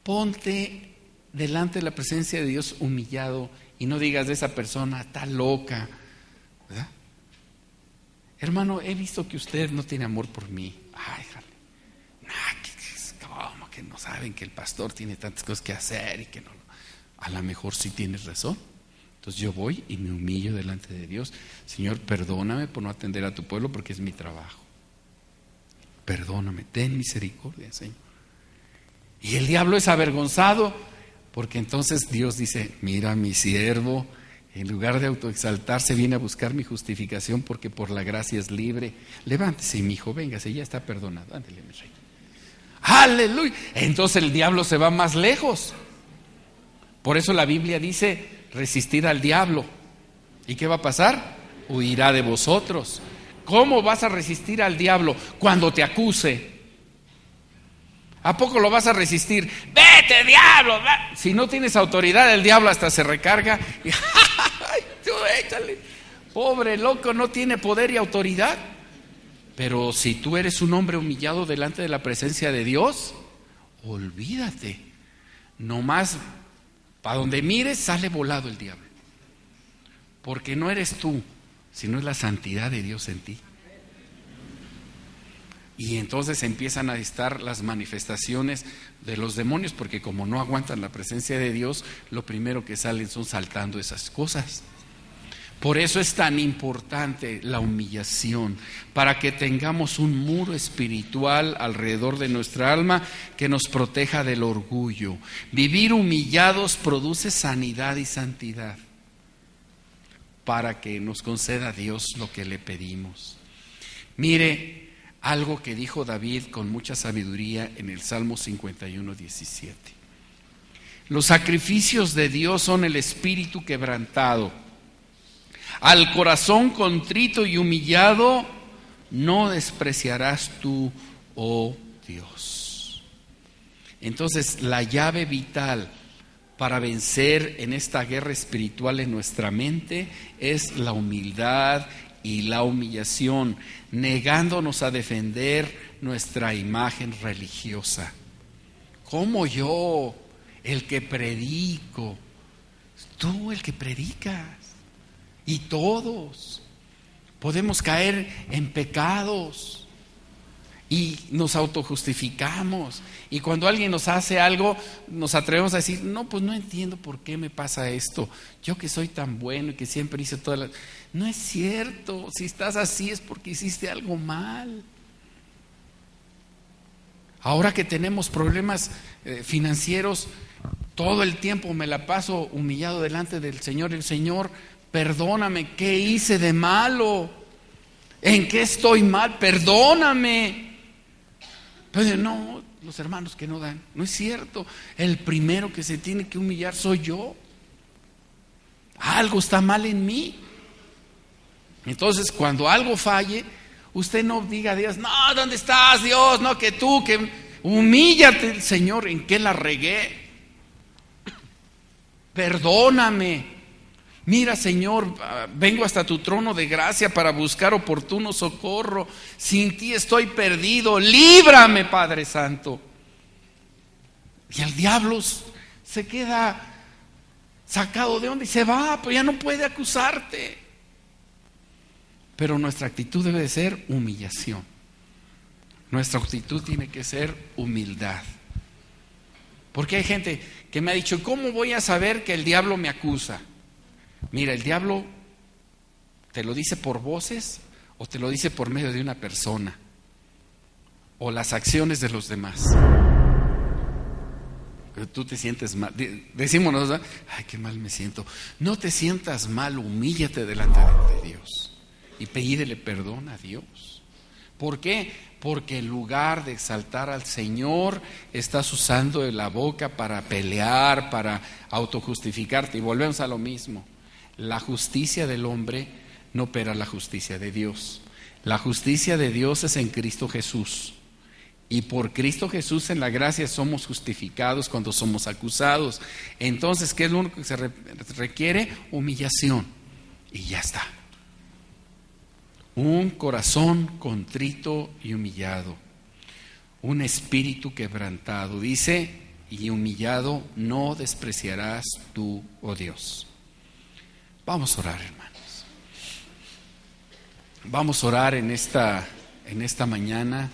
ponte delante de la presencia de Dios humillado y no digas de esa persona, está loca, ¿verdad? Hermano, he visto que usted no tiene amor por mí. Ay, jale. ¿Cómo que no saben que el pastor tiene tantas cosas que hacer y que no? A lo mejor sí tienes razón. Entonces yo voy y me humillo delante de Dios. Señor, perdóname por no atender a tu pueblo porque es mi trabajo. Perdóname, ten misericordia, Señor. Y el diablo es avergonzado porque entonces Dios dice, mira mi siervo, en lugar de autoexaltarse viene a buscar mi justificación porque por la gracia es libre. Levántese, mi hijo, véngase, ya está perdonado. Ándele, mi rey. ¡Aleluya! Entonces el diablo se va más lejos. Por eso la Biblia dice, resistid al diablo. ¿Y qué va a pasar? Huirá de vosotros. ¿Cómo vas a resistir al diablo? Cuando te acuse. ¿A poco lo vas a resistir? ¡Vete, diablo! Si no tienes autoridad, el diablo hasta se recarga. Y, ¡ay, tú échale! Pobre loco, no tiene poder y autoridad. Pero si tú eres un hombre humillado delante de la presencia de Dios, olvídate. Nomás, para donde mires, sale volado el diablo. Porque no eres tú, sino es la santidad de Dios en ti. Y entonces empiezan a estar las manifestaciones de los demonios, porque como no aguantan la presencia de Dios, lo primero que salen son saltando esas cosas. Por eso es tan importante la humillación, para que tengamos un muro espiritual alrededor de nuestra alma que nos proteja del orgullo. Vivir humillados produce sanidad y santidad, para que nos conceda Dios lo que le pedimos. Mire, algo que dijo David con mucha sabiduría en el Salmo 51:17. Los sacrificios de Dios son el espíritu quebrantado. Al corazón contrito y humillado no despreciarás tú, oh Dios. Entonces, la llave vital para vencer en esta guerra espiritual en nuestra mente es la humildad y la humillación, negándonos a defender nuestra imagen religiosa. ¿Cómo yo, el que predico? Tú el que predicas. Y todos podemos caer en pecados y nos autojustificamos. Y cuando alguien nos hace algo, nos atrevemos a decir, no, pues no entiendo por qué me pasa esto. Yo que soy tan bueno y que siempre hice todas las... No es cierto, si estás así es porque hiciste algo mal. Ahora que tenemos problemas financieros, todo el tiempo me la paso humillado delante del Señor. El Señor, perdóname, ¿qué hice de malo? ¿En qué estoy mal? Perdóname. Pero no, los hermanos que no dan, no es cierto. El primero que se tiene que humillar soy yo. Algo está mal en mí. Entonces, cuando algo falle, usted no diga a Dios, no, ¿dónde estás, Dios? No, que tú, que humíllate, Señor, ¿en qué la regué? Perdóname. Mira, Señor, vengo hasta tu trono de gracia para buscar oportuno socorro. Sin ti estoy perdido. Líbrame, Padre Santo. Y el diablo se queda sacado de onda y se va, pues ya no puede acusarte. Pero nuestra actitud debe de ser humillación. Nuestra actitud tiene que ser humildad. Porque hay gente que me ha dicho, ¿cómo voy a saber que el diablo me acusa? Mira, el diablo te lo dice por voces o te lo dice por medio de una persona o las acciones de los demás. tú te sientes mal. Decimos, ¿no? Ay, qué mal me siento. No te sientas mal, humíllate delante de Dios y pídele perdón a Dios. ¿Por qué? Porque en lugar de exaltar al Señor, estás usando la boca para pelear, para autojustificarte. Y volvemos a lo mismo. La justicia del hombre no opera la justicia de Dios. La justicia de Dios es en Cristo Jesús. Y por Cristo Jesús en la gracia somos justificados cuando somos acusados. Entonces, ¿qué es lo único que se requiere? Humillación. Y ya está. Un corazón contrito y humillado. Un espíritu quebrantado. Dice, y humillado no despreciarás tú, oh Dios. Vamos a orar, hermanos. Vamos a orar en esta mañana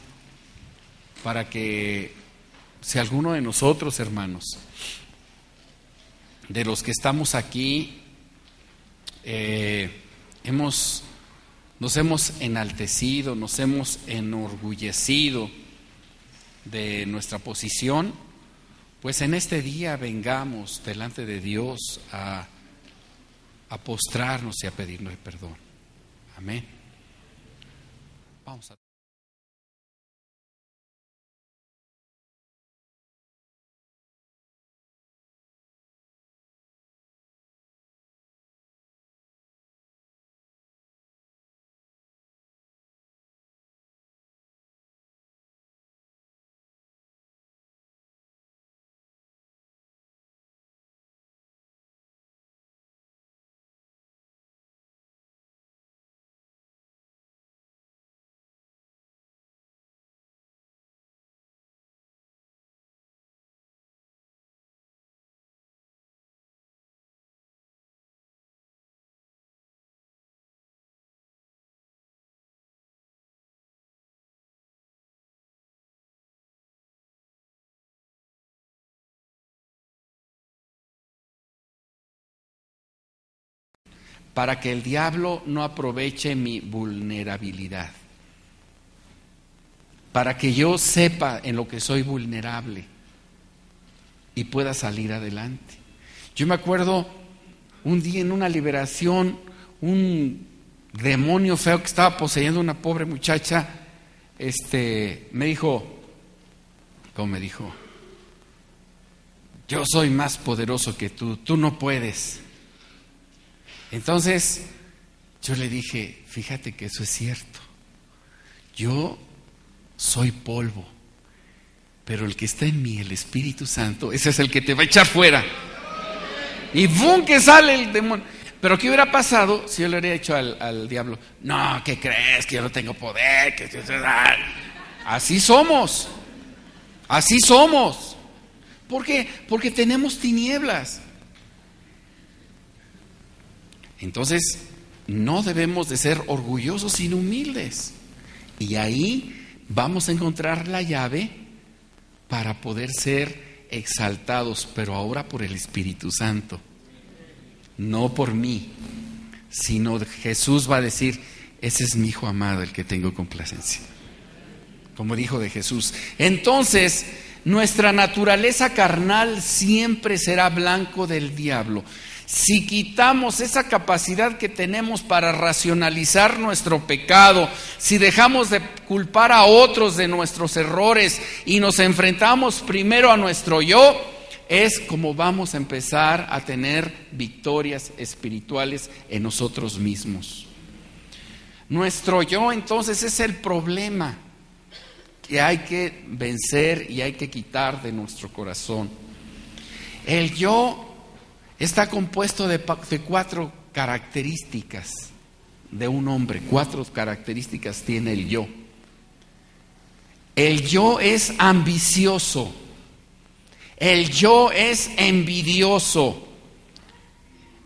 para que si alguno de nosotros, hermanos, de los que estamos aquí, nos hemos enaltecido, nos hemos enorgullecido de nuestra posición, pues en este día vengamos delante de Dios a postrarnos y a pedirle perdón. Amén. Vamos a para que el diablo no aproveche mi vulnerabilidad, para que yo sepa en lo que soy vulnerable y pueda salir adelante. Yo me acuerdo un día en una liberación, un demonio feo que estaba poseyendo a una pobre muchacha, me dijo, ¿cómo me dijo? Yo soy más poderoso que tú no puedes. Entonces, yo le dije, fíjate que eso es cierto. Yo soy polvo, pero el que está en mí, el Espíritu Santo, ese es el que te va a echar fuera. Y ¡bum! Que sale el demonio. Pero ¿qué hubiera pasado si yo le hubiera dicho al diablo, no, ¿qué crees? Que yo no tengo poder. Así somos. Así somos. ¿Por qué? Porque tenemos tinieblas. Entonces, no debemos de ser orgullosos sino humildes. Y ahí vamos a encontrar la llave para poder ser exaltados, pero ahora por el Espíritu Santo. No por mí, sino Jesús va a decir, ese es mi hijo amado, el que tengo complacencia. Como dijo de Jesús. Entonces, nuestra naturaleza carnal siempre será blanco del diablo. Si quitamos esa capacidad que tenemos para racionalizar nuestro pecado, si dejamos de culpar a otros de nuestros errores y nos enfrentamos primero a nuestro yo, es como vamos a empezar a tener victorias espirituales en nosotros mismos. Nuestro yo entonces es el problema que hay que vencer y hay que quitar de nuestro corazón. El yo está compuesto de 4 características de un hombre. 4 características tiene el yo. El yo es ambicioso. El yo es envidioso.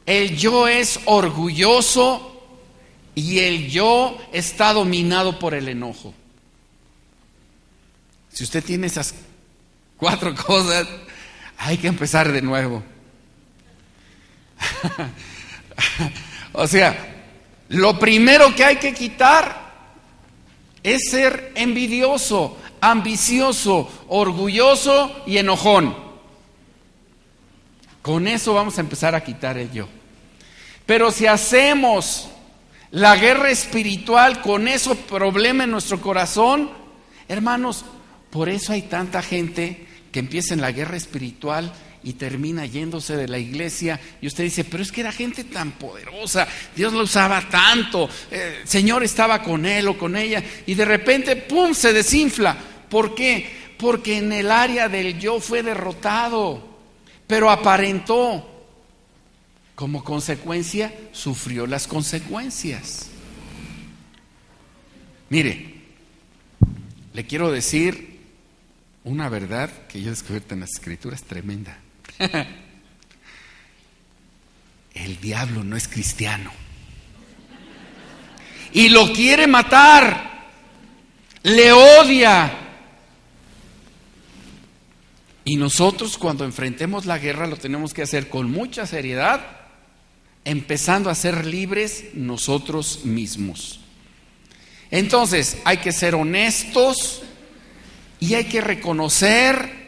El yo es orgulloso. Y el yo está dominado por el enojo. Si usted tiene esas 4 cosas, hay que empezar de nuevo. O sea, lo primero que hay que quitar es ser envidioso, ambicioso, orgulloso y enojón. Con eso vamos a empezar a quitar el yo. Pero si hacemos la guerra espiritual con ese problema en nuestro corazón, hermanos, por eso hay tanta gente que empieza en la guerra espiritual y termina yéndose de la iglesia. Y usted dice, pero es que era gente tan poderosa, Dios lo usaba tanto, el Señor estaba con él o con ella, y de repente, ¡pum!, se desinfla. ¿Por qué? Porque en el área del yo fue derrotado, pero aparentó. Como consecuencia, sufrió las consecuencias. Mire, le quiero decir una verdad que yo he descubierto en las Escrituras tremenda. El diablo no es cristiano y lo quiere matar, le odia. Y nosotros, cuando enfrentemos la guerra, lo tenemos que hacer con mucha seriedad, empezando a ser libres nosotros mismos. Entonces, hay que ser honestos y hay que reconocer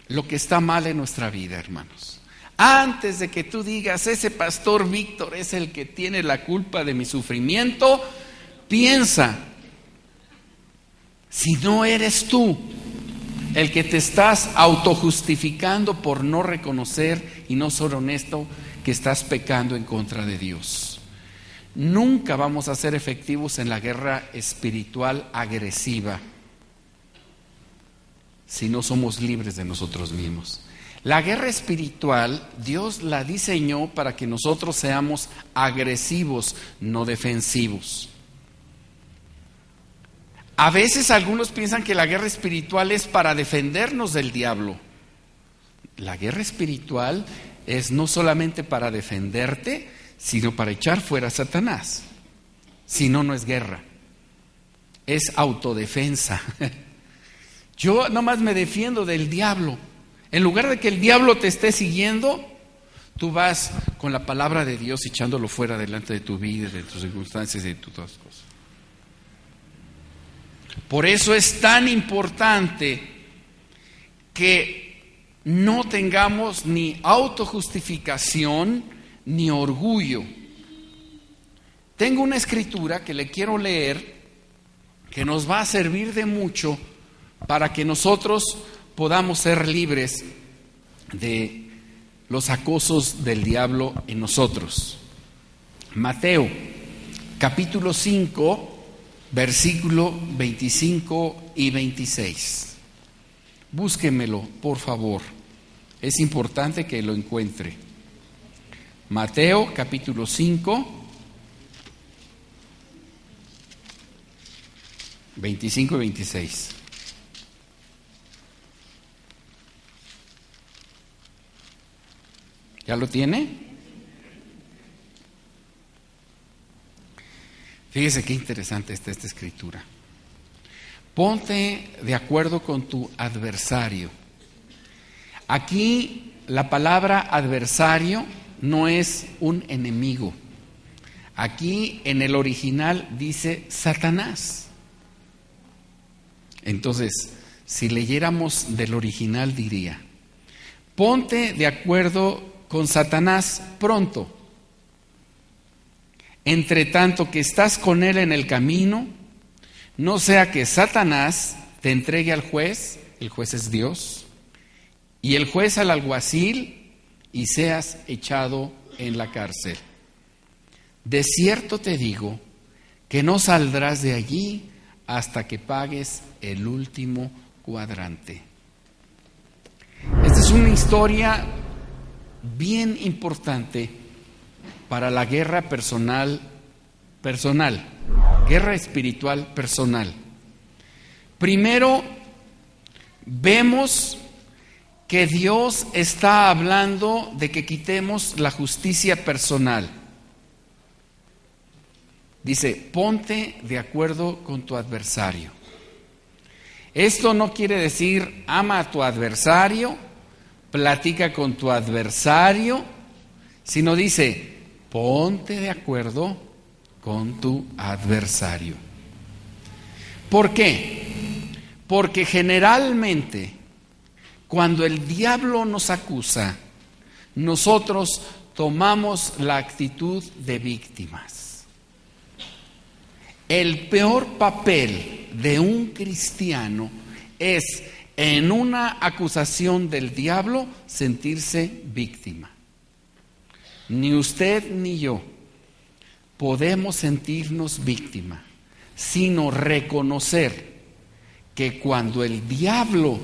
lo que está mal en nuestra vida, hermanos. Antes de que tú digas, ese pastor Víctor es el que tiene la culpa de mi sufrimiento, piensa, si no eres tú el que te estás autojustificando por no reconocer y no ser honesto que estás pecando en contra de Dios. Nunca vamos a ser efectivos en la guerra espiritual agresiva si no somos libres de nosotros mismos. La guerra espiritual, Dios la diseñó para que nosotros seamos agresivos, no defensivos. A veces algunos piensan que la guerra espiritual es para defendernos del diablo. La guerra espiritual es no solamente para defenderte, sino para echar fuera a Satanás. Si no, no es guerra, es autodefensa. Yo nomás me defiendo del diablo. En lugar de que el diablo te esté siguiendo, tú vas con la palabra de Dios echándolo fuera delante de tu vida, de tus circunstancias y de todas las cosas. Por eso es tan importante que no tengamos ni autojustificación ni orgullo. Tengo una escritura que le quiero leer que nos va a servir de mucho para que nosotros podamos ser libres de los acosos del diablo en nosotros. Mateo, capítulo 5, versículo 25 y 26. Búsquemelo, por favor. Es importante que lo encuentre. Mateo, capítulo 5, 25 y 26. ¿Ya lo tiene? Fíjese qué interesante está esta escritura. Ponte de acuerdo con tu adversario. Aquí la palabra adversario no es un enemigo. Aquí en el original dice Satanás. Entonces, si leyéramos del original diría, ponte de acuerdo con Satanás pronto, entre tanto que estás con él en el camino, no sea que Satanás te entregue al juez, el juez es Dios, y el juez al alguacil, y seas echado en la cárcel. De cierto te digo que no saldrás de allí hasta que pagues el último cuadrante. Esta es una historia bien importante para la guerra personal, guerra espiritual personal. Primero, vemos que Dios está hablando de que quitemos la justicia personal. Dice, ponte de acuerdo con tu adversario. Esto no quiere decir ama a tu adversario, platica con tu adversario, sino dice, ponte de acuerdo con tu adversario. ¿Por qué? Porque generalmente cuando el diablo nos acusa, nosotros tomamos la actitud de víctimas. El peor papel de un cristiano es, en una acusación del diablo, sentirse víctima. Ni usted ni yo podemos sentirnos víctima, sino reconocer que cuando el diablo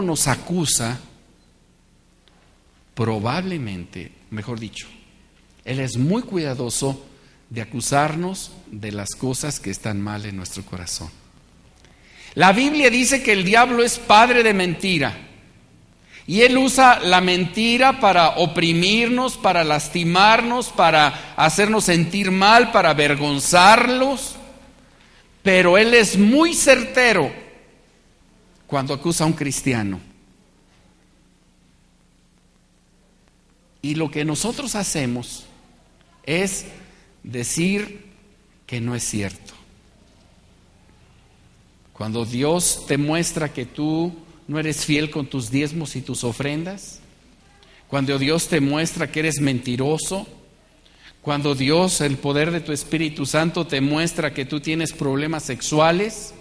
nos acusa, probablemente, mejor dicho, él es muy cuidadoso de acusarnos de las cosas que están mal en nuestro corazón. La Biblia dice que el diablo es padre de mentira, y él usa la mentira para oprimirnos, para lastimarnos, para hacernos sentir mal, para avergonzarlos, pero él es muy certero cuando acusa a un cristiano. Y lo que nosotros hacemos es decir que no es cierto. Cuando Dios te muestra que tú no eres fiel con tus diezmos y tus ofrendas, cuando Dios te muestra que eres mentiroso, cuando Dios, el poder de tu Espíritu Santo, te muestra que tú tienes problemas sexuales,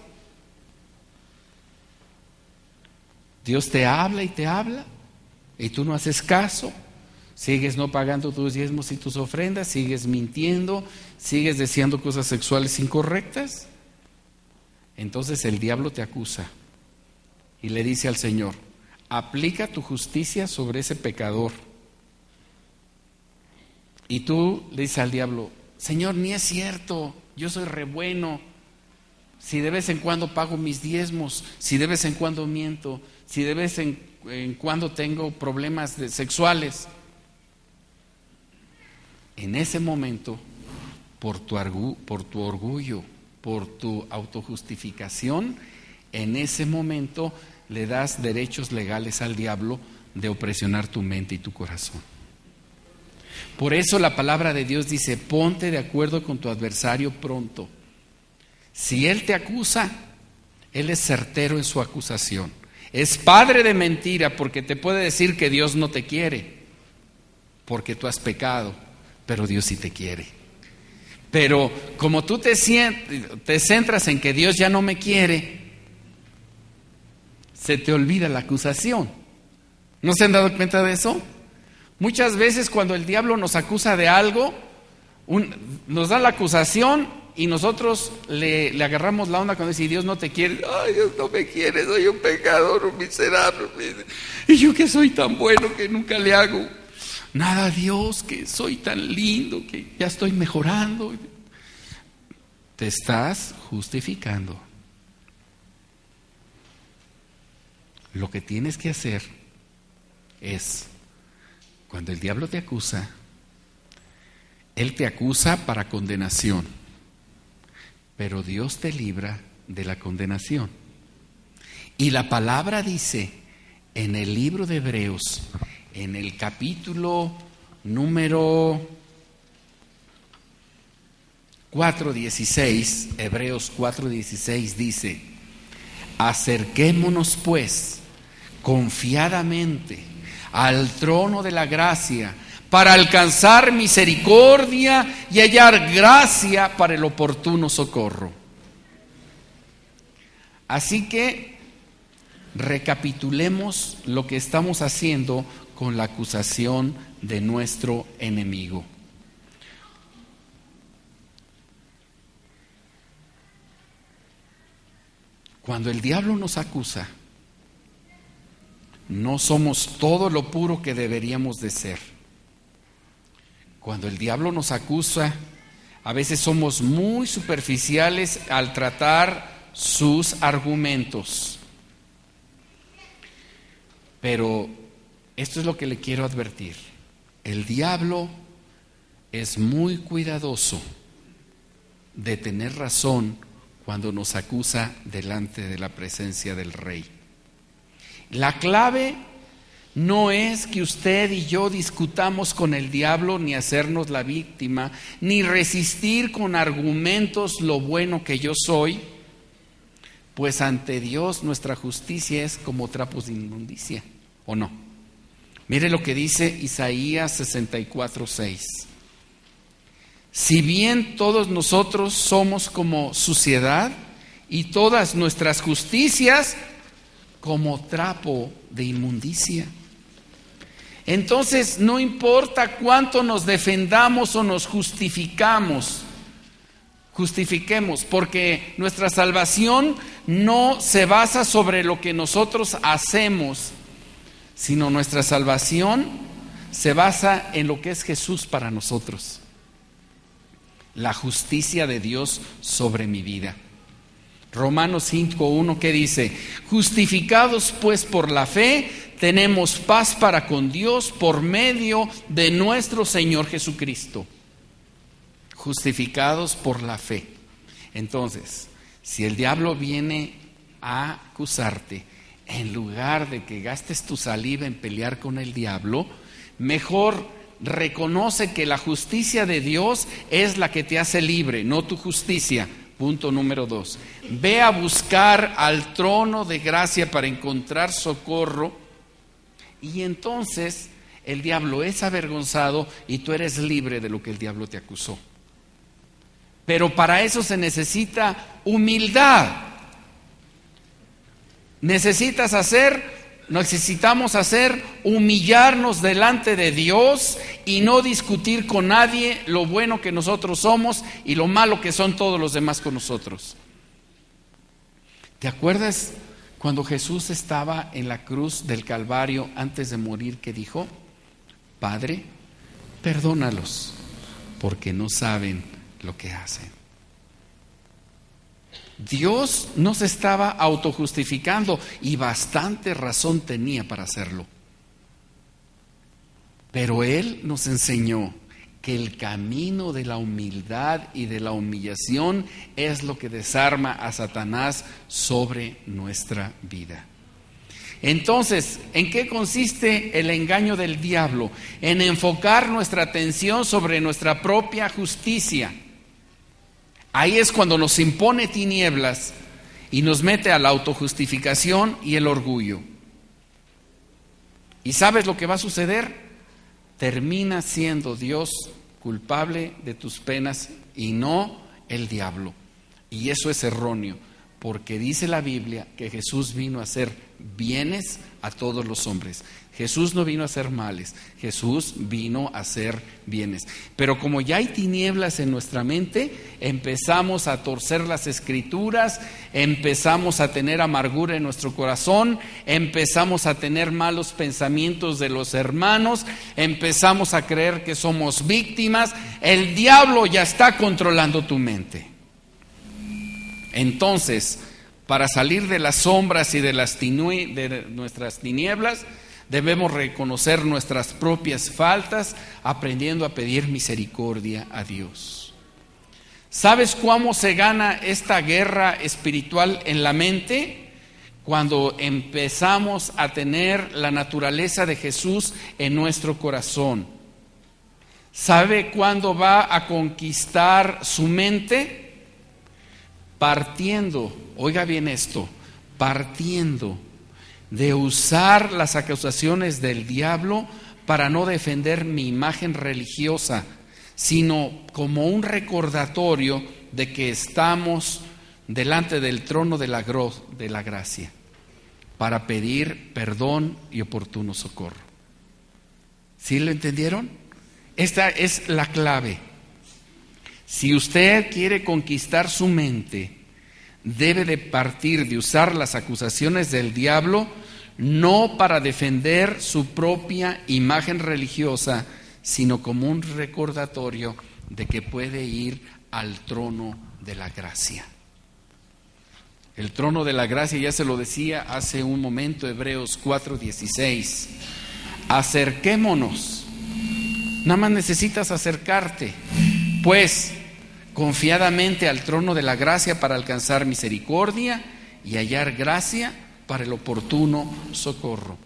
Dios te habla y tú no haces caso, sigues no pagando tus diezmos y tus ofrendas, sigues mintiendo, sigues deseando cosas sexuales incorrectas. Entonces el diablo te acusa y le dice al Señor: aplica tu justicia sobre ese pecador. Y tú le dices al diablo: Señor, ni es cierto, yo soy re bueno, si de vez en cuando pago mis diezmos, si de vez en cuando miento, si de vez en cuando tengo problemas sexuales. En ese momento, por tu orgullo, por tu autojustificación, en ese momento le das derechos legales al diablo de opresionar tu mente y tu corazón. Por eso la palabra de Dios dice: ponte de acuerdo con tu adversario pronto. Si él te acusa, él es certero en su acusación. Es padre de mentira, porque te puede decir que Dios no te quiere, porque tú has pecado, pero Dios sí te quiere. Pero como tú te centras en que Dios ya no me quiere, se te olvida la acusación. ¿No se han dado cuenta de eso? Muchas veces cuando el diablo nos acusa de algo, nos da la acusación y nosotros le agarramos la onda cuando dice: Dios no te quiere. Ay, Dios no me quiere, soy un pecador, un miserable. Y yo que soy tan bueno que nunca le hago nada a Dios, que soy tan lindo, que ya estoy mejorando. Te estás justificando. Lo que tienes que hacer es, cuando el diablo te acusa, él te acusa para condenación, pero Dios te libra de la condenación. Y la palabra dice en el libro de Hebreos, en el capítulo número 4:16, Hebreos 4:16 dice: acerquémonos pues confiadamente al trono de la gracia para alcanzar misericordia y hallar gracia para el oportuno socorro. Así que recapitulemos lo que estamos haciendo con la acusación de nuestro enemigo. Cuando el diablo nos acusa, no somos todo lo puro que deberíamos de ser. Cuando el diablo nos acusa, a veces somos muy superficiales al tratar sus argumentos. Pero esto es lo que le quiero advertir: el diablo es muy cuidadoso de tener razón cuando nos acusa delante de la presencia del Rey. La clave no es que usted y yo discutamos con el diablo, ni hacernos la víctima, ni resistir con argumentos lo bueno que yo soy, pues ante Dios nuestra justicia es como trapos de inmundicia. ¿o no? Mire lo que dice Isaías 64:6. Si bien todos nosotros somos como suciedad y todas nuestras justicias como trapo de inmundicia. Entonces, no importa cuánto nos defendamos o nos justifiquemos, porque nuestra salvación no se basa sobre lo que nosotros hacemos, sino nuestra salvación se basa en lo que es Jesús para nosotros. La justicia de Dios sobre mi vida. Romanos 5:1, ¿qué dice? Justificados pues por la fe, tenemos paz para con Dios por medio de nuestro Señor Jesucristo. Justificados por la fe. Entonces, si el diablo viene a acusarte, en lugar de que gastes tu saliva en pelear con el diablo, mejor reconoce que la justicia de Dios es la que te hace libre, no tu justicia. Punto número 2. Ve a buscar al trono de gracia para encontrar socorro, y entonces el diablo es avergonzado y tú eres libre de lo que el diablo te acusó. Pero para eso se necesita humildad. Necesitamos humillarnos delante de Dios y no discutir con nadie lo bueno que nosotros somos y lo malo que son todos los demás con nosotros. ¿Te acuerdas cuando Jesús estaba en la cruz del Calvario antes de morir, que dijo: Padre, perdónalos, porque no saben lo que hacen? Dios no se estaba autojustificando, y bastante razón tenía para hacerlo. Pero Él nos enseñó que el camino de la humildad y de la humillación es lo que desarma a Satanás sobre nuestra vida. Entonces, ¿en qué consiste el engaño del diablo? En enfocar nuestra atención sobre nuestra propia justicia. Ahí es cuando nos impone tinieblas y nos mete a la autojustificación y el orgullo. ¿Y sabes lo que va a suceder? Termina siendo Dios culpable de tus penas y no el diablo. Y eso es erróneo, porque dice la Biblia que Jesús vino a hacer bienes a todos los hombres. Jesús no vino a hacer males, Jesús vino a hacer bienes. Pero como ya hay tinieblas en nuestra mente, empezamos a torcer las Escrituras, empezamos a tener amargura en nuestro corazón, empezamos a tener malos pensamientos de los hermanos, empezamos a creer que somos víctimas. El diablo ya está controlando tu mente. Entonces, para salir de las sombras y de nuestras tinieblas, debemos reconocer nuestras propias faltas, aprendiendo a pedir misericordia a Dios. ¿Sabes cómo se gana esta guerra espiritual en la mente? Cuando empezamos a tener la naturaleza de Jesús en nuestro corazón. ¿Sabe cuándo va a conquistar su mente? Partiendo, oiga bien esto, partiendo de usar las acusaciones del diablo para no defender mi imagen religiosa, sino como un recordatorio de que estamos delante del trono de la gracia para pedir perdón y oportuno socorro. ¿Sí lo entendieron? Esta es la clave. Si usted quiere conquistar su mente, debe de partir de usar las acusaciones del diablo no para defender su propia imagen religiosa, sino como un recordatorio de que puede ir al trono de la gracia. El trono de la gracia, ya se lo decía hace un momento, Hebreos 4:16. Acerquémonos. Nada más necesitas acercarte, pues, confiadamente al trono de la gracia para alcanzar misericordia y hallar gracia para el oportuno socorro.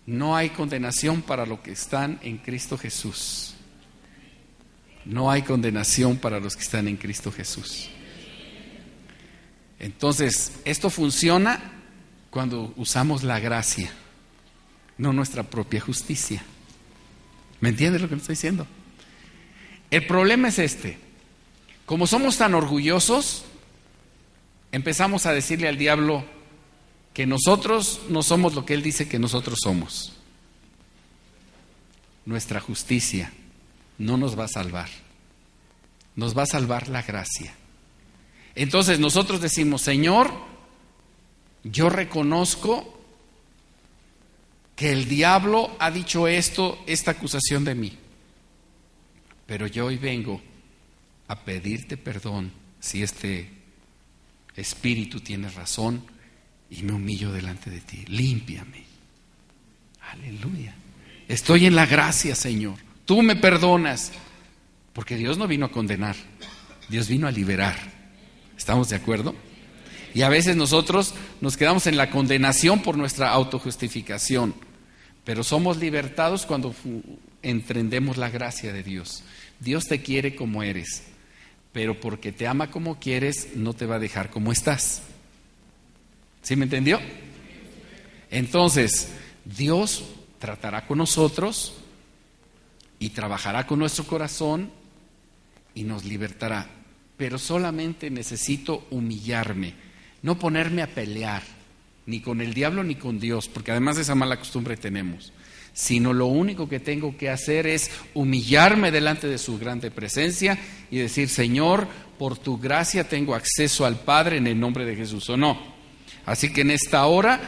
No hay condenación para los que están en Cristo Jesús. No hay condenación para los que están en Cristo Jesús. Entonces, esto funciona cuando usamos la gracia, no nuestra propia justicia. ¿Me entiendes lo que estoy diciendo? El problema es este: como somos tan orgullosos, empezamos a decirle al diablo que nosotros no somos lo que él dice que nosotros somos. Nuestra justicia no nos va a salvar, nos va a salvar la gracia. Entonces nosotros decimos: Señor, yo reconozco que el diablo ha dicho esta acusación de mí, pero yo hoy vengo a pedirte perdón si este espíritu tiene razón, y me humillo delante de ti. Límpiame. Aleluya. Estoy en la gracia, Señor. Tú me perdonas, porque Dios no vino a condenar, Dios vino a liberar. ¿Estamos de acuerdo? Y a veces nosotros nos quedamos en la condenación por nuestra autojustificación, pero somos libertados cuando entendemos la gracia de Dios. Dios te quiere como eres, pero porque te ama como quieres, no te va a dejar como estás. ¿Sí me entendió? Entonces, Dios tratará con nosotros y trabajará con nuestro corazón y nos libertará. Pero solamente necesito humillarme, no ponerme a pelear, ni con el diablo ni con Dios, porque además esa mala costumbre tenemos, sino lo único que tengo que hacer es humillarme delante de su grande presencia y decir: Señor, por tu gracia tengo acceso al Padre en el nombre de Jesús, ¿o no? Así que en esta hora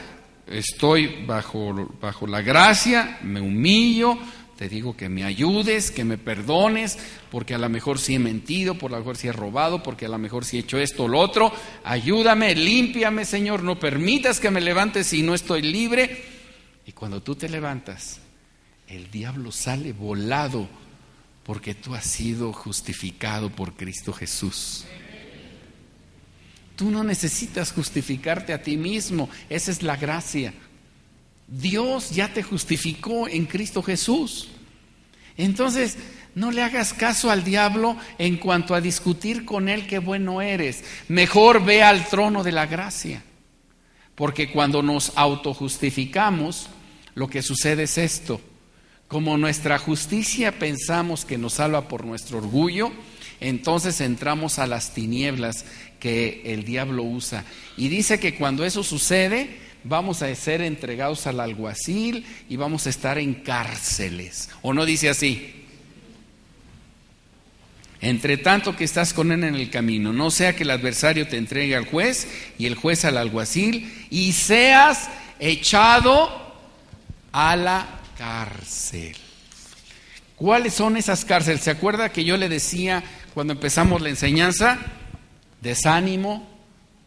estoy bajo la gracia, me humillo, te digo que me ayudes, que me perdones, porque a lo mejor sí he mentido, por lo mejor sí he robado, porque a lo mejor sí he hecho esto o lo otro. Ayúdame, límpiame, Señor, no permitas que me levante si no estoy libre. Y cuando tú te levantas, el diablo sale volado, porque tú has sido justificado por Cristo Jesús. Tú no necesitas justificarte a ti mismo, esa es la gracia. Dios ya te justificó en Cristo Jesús. Entonces, no le hagas caso al diablo en cuanto a discutir con él qué bueno eres. Mejor ve al trono de la gracia. Porque cuando nos autojustificamos, lo que sucede es esto: como nuestra justicia pensamos que nos salva por nuestro orgullo, entonces entramos a las tinieblas que el diablo usa. Y dice que cuando eso sucede, vamos a ser entregados al alguacil y vamos a estar en cárceles. ¿O no dice así? Entre tanto que estás con él en el camino, no sea que el adversario te entregue al juez y el juez al alguacil y seas echado a la cárcel. ¿Cuáles son esas cárceles? ¿Se acuerda que yo le decía cuando empezamos la enseñanza? Desánimo,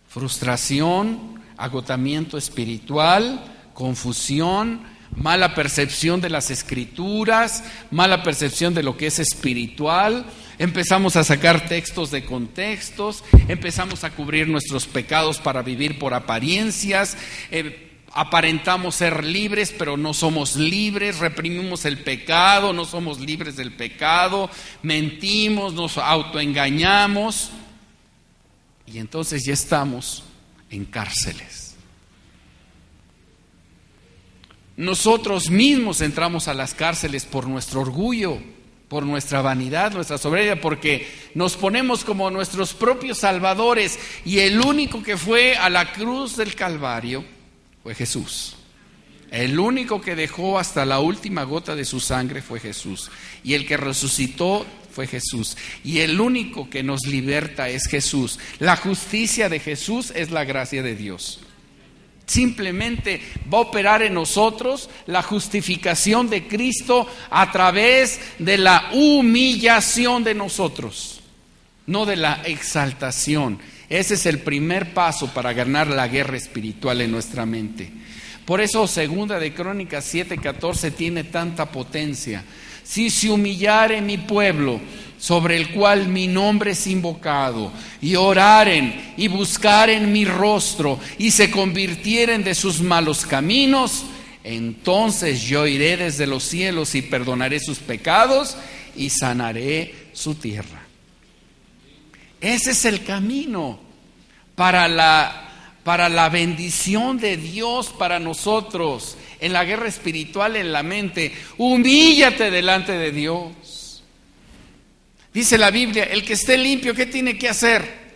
frustración, agotamiento espiritual, confusión, mala percepción de las escrituras, mala percepción de lo que es espiritual. Empezamos a sacar textos de contextos, empezamos a cubrir nuestros pecados para vivir por apariencias, aparentamos ser libres, pero no somos libres, reprimimos el pecado, no somos libres del pecado, mentimos, nos autoengañamos, y entonces ya estamos en cárceles. Nosotros mismos entramos a las cárceles por nuestro orgullo, por nuestra vanidad, nuestra soberbia, porque nos ponemos como nuestros propios salvadores, y el único que fue a la cruz del Calvario fue Jesús. El único que dejó hasta la última gota de su sangre fue Jesús, y el que resucitó fue Jesús, y el único que nos liberta es Jesús. La justicia de Jesús es la gracia de Dios. Simplemente va a operar en nosotros la justificación de Cristo a través de la humillación de nosotros, no de la exaltación. Ese es el primer paso para ganar la guerra espiritual en nuestra mente. Por eso Segunda de Crónicas 7:14 tiene tanta potencia. Si se humillare mi pueblo, sobre el cual mi nombre es invocado, y oraren y buscaren mi rostro, y se convirtieren de sus malos caminos, entonces yo iré desde los cielos y perdonaré sus pecados y sanaré su tierra. Ese es el camino para la para la bendición de Dios para nosotros, en la guerra espiritual en la mente. Humíllate delante de Dios. Dice la Biblia, el que esté limpio, ¿qué tiene que hacer?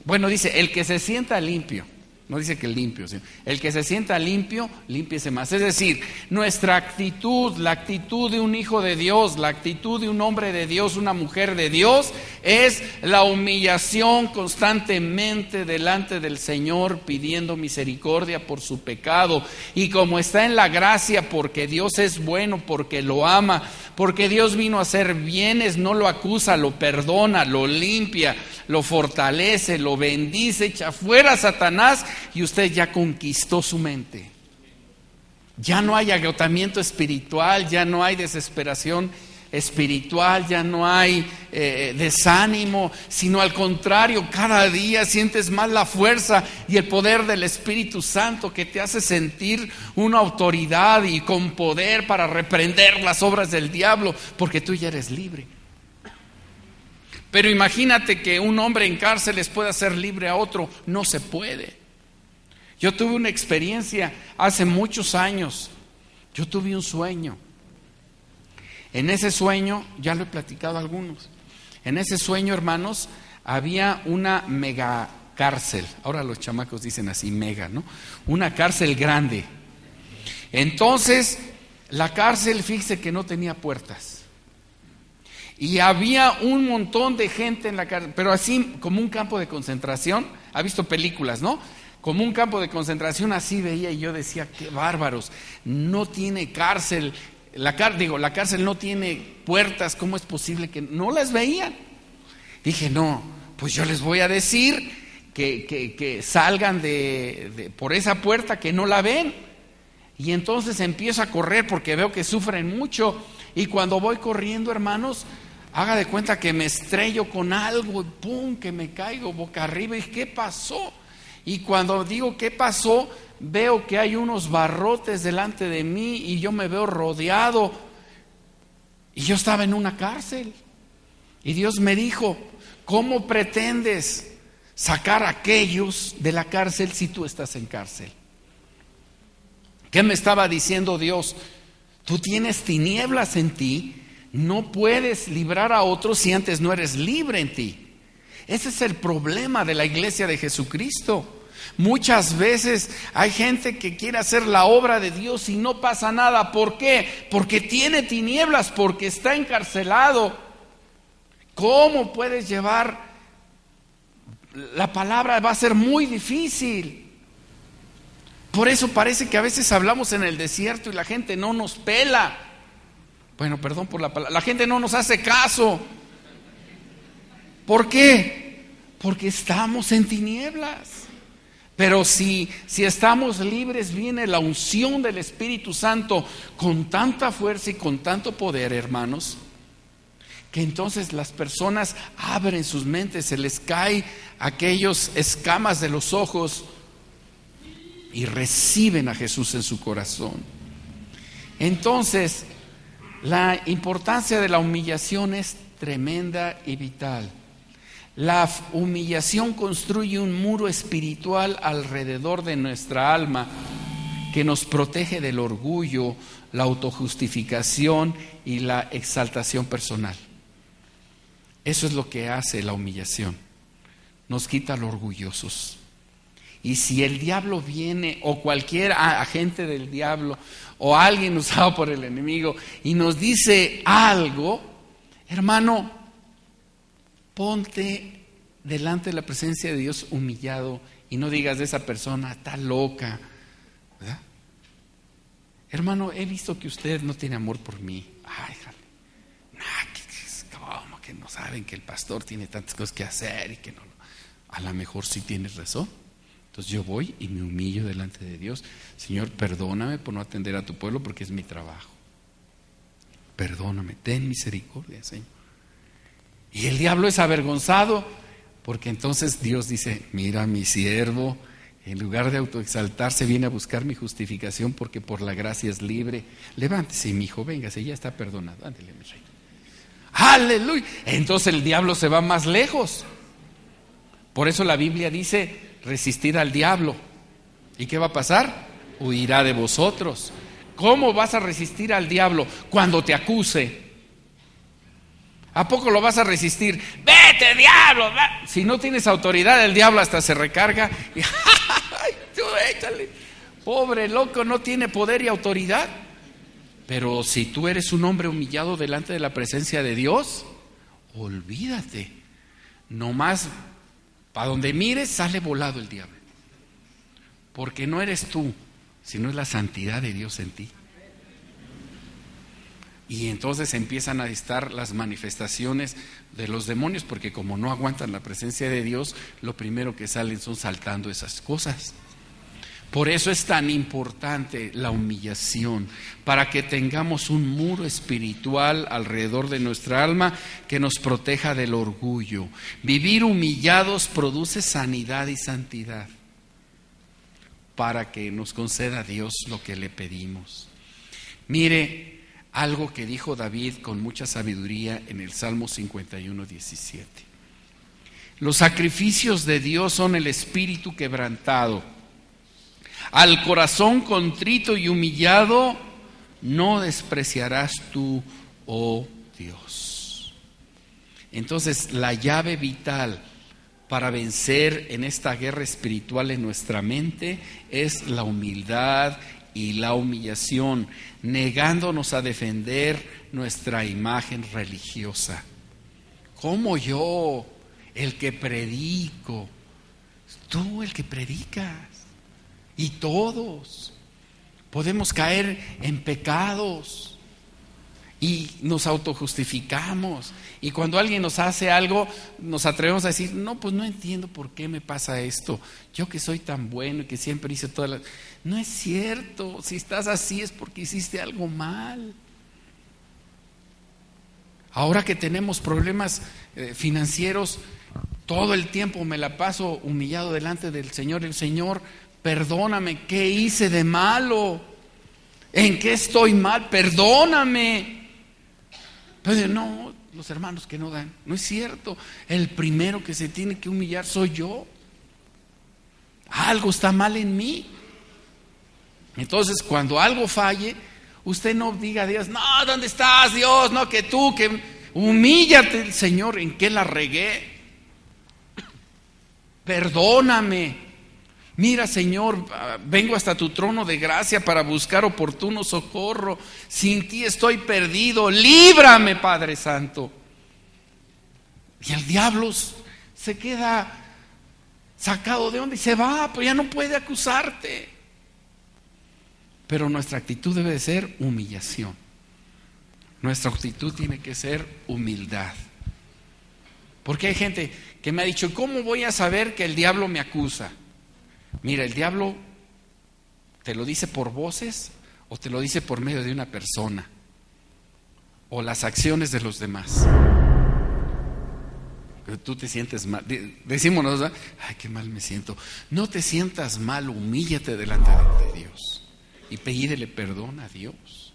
Bueno, dice, el que se sienta limpio. No dice que limpio, sino el que se sienta limpio, límpiese más. Es decir, nuestra actitud, la actitud de un hijo de Dios, la actitud de un hombre de Dios, una mujer de Dios, es la humillación constantemente delante del Señor, pidiendo misericordia por su pecado. Y como está en la gracia, porque Dios es bueno, porque lo ama, porque Dios vino a hacer bienes, no lo acusa, lo perdona, lo limpia, lo fortalece, lo bendice, echa fuera a Satanás. Y usted ya conquistó su mente. Ya no hay agotamiento espiritual, ya no hay desesperación espiritual, ya no hay desánimo, sino al contrario, cada día sientes más la fuerza y el poder del Espíritu Santo que te hace sentir una autoridad y con poder para reprender las obras del diablo, porque tú ya eres libre. Pero imagínate que un hombre en cárceles pueda hacer libre a otro, no se puede. Yo tuve una experiencia hace muchos años. Yo tuve un sueño. En ese sueño, ya lo he platicado a algunos. En ese sueño, hermanos, había una mega cárcel. Ahora los chamacos dicen así, mega, ¿no? Una cárcel grande. Entonces, la cárcel, fíjese que no tenía puertas. Y había un montón de gente en la cárcel, pero así como un campo de concentración. Ha visto películas, ¿no? Como un campo de concentración, así veía y yo decía, qué bárbaros, no tiene cárcel, la cárcel no tiene puertas, ¿cómo es posible que no las veían? Dije, no, pues yo les voy a decir que salgan por esa puerta, que no la ven. Y entonces empiezo a correr porque veo que sufren mucho, y cuando voy corriendo, hermanos, haga de cuenta que me estrello con algo y ¡pum!, que me caigo boca arriba. Y ¿qué pasó? Y cuando digo ¿qué pasó?, veo que hay unos barrotes delante de mí y yo me veo rodeado. Y yo estaba en una cárcel. Y Dios me dijo, ¿cómo pretendes sacar a aquellos de la cárcel si tú estás en cárcel? ¿Qué me estaba diciendo Dios? Tú tienes tinieblas en ti, no puedes librar a otros si antes no eres libre en ti. Ese es el problema de la iglesia de Jesucristo. Muchas veces hay gente que quiere hacer la obra de Dios y no pasa nada. ¿Por qué? Porque tiene tinieblas, porque está encarcelado. ¿Cómo puedes llevar la palabra? Va a ser muy difícil. Por eso parece que a veces hablamos en el desierto y la gente no nos pela. Bueno, perdón por la palabra. La gente no nos hace caso. ¿Por qué? Porque estamos en tinieblas. Pero si estamos libres, viene la unción del Espíritu Santo con tanta fuerza y con tanto poder, hermanos, que entonces las personas abren sus mentes, se les caen aquellos escamas de los ojos y reciben a Jesús en su corazón. Entonces, la importancia de la humillación es tremenda y vital. La humillación construye un muro espiritual alrededor de nuestra alma que nos protege del orgullo, la autojustificación y la exaltación personal. Eso es lo que hace la humillación. Nos quita los orgullosos. Y si el diablo viene, o cualquier agente del diablo, o alguien usado por el enemigo, y nos dice algo, hermano, ponte delante de la presencia de Dios humillado y no digas de esa persona, está loca, ¿verdad? Hermano, he visto que usted no tiene amor por mí. Ay, ¿cómo que no saben que el pastor tiene tantas cosas que hacer y que no? A lo mejor sí tienes razón. Entonces yo voy y me humillo delante de Dios. Señor, perdóname por no atender a tu pueblo porque es mi trabajo. Perdóname, ten misericordia, Señor. Y el diablo es avergonzado porque entonces Dios dice, mira mi siervo, en lugar de autoexaltarse viene a buscar mi justificación porque por la gracia es libre. Levántese, mi hijo, véngase, ya está perdonado. Ándele, mi rey. ¡Aleluya! Entonces el diablo se va más lejos. Por eso la Biblia dice, resistir al diablo. ¿Y qué va a pasar? Huirá de vosotros. ¿Cómo vas a resistir al diablo? Cuando te acuse. ¿A poco lo vas a resistir? ¡Vete, diablo! Si no tienes autoridad, el diablo hasta se recarga y ¡ay, tú échale! Pobre loco, no tiene poder y autoridad. Pero si tú eres un hombre humillado delante de la presencia de Dios, olvídate. Nomás, para donde mires, sale volado el diablo. Porque no eres tú, sino es la santidad de Dios en ti. Y entonces empiezan a estar las manifestaciones de los demonios, porque como no aguantan la presencia de Dios, lo primero que salen son saltando esas cosas. Por eso es tan importante la humillación, para que tengamos un muro espiritual alrededor de nuestra alma que nos proteja del orgullo. Vivir humillados produce sanidad y santidad, para que nos conceda Dios lo que le pedimos. Mire, algo que dijo David con mucha sabiduría en el Salmo 51:17. Los sacrificios de Dios son el espíritu quebrantado. Al corazón contrito y humillado no despreciarás tú, oh Dios. Entonces, la llave vital para vencer en esta guerra espiritual en nuestra mente es la humildad y la humillación, negándonos a defender nuestra imagen religiosa. ¿Cómo yo, el que predico? Tú el que predicas. Y todos podemos caer en pecados y nos autojustificamos. Y cuando alguien nos hace algo, nos atrevemos a decir, no, pues no entiendo por qué me pasa esto. Yo que soy tan bueno y que siempre hice todas las... No es cierto, si estás así es porque hiciste algo mal. Ahora que tenemos problemas financieros, todo el tiempo me la paso humillado delante del Señor. El Señor, perdóname, ¿qué hice de malo? ¿En qué estoy mal? Perdóname. Pero no, los hermanos que no dan, no es cierto. El primero que se tiene que humillar soy yo. Algo está mal en mí. Entonces, cuando algo falle, usted no diga a Dios, no, ¿dónde estás, Dios? No, que tú, que humíllate, Señor, ¿en qué la regué? Perdóname. Mira, Señor, vengo hasta tu trono de gracia para buscar oportuno socorro. Sin ti estoy perdido. Líbrame, Padre Santo. Y el diablo se queda sacado de onda y se va, pues ya no puede acusarte. Pero nuestra actitud debe de ser humillación. Nuestra actitud tiene que ser humildad. Porque hay gente que me ha dicho, ¿cómo voy a saber que el diablo me acusa? Mira, el diablo te lo dice por voces o te lo dice por medio de una persona o las acciones de los demás. Tú te sientes mal. Decimos, ¿no? Ay, qué mal me siento. No te sientas mal, humíllate delante de Dios y pídele perdón a Dios.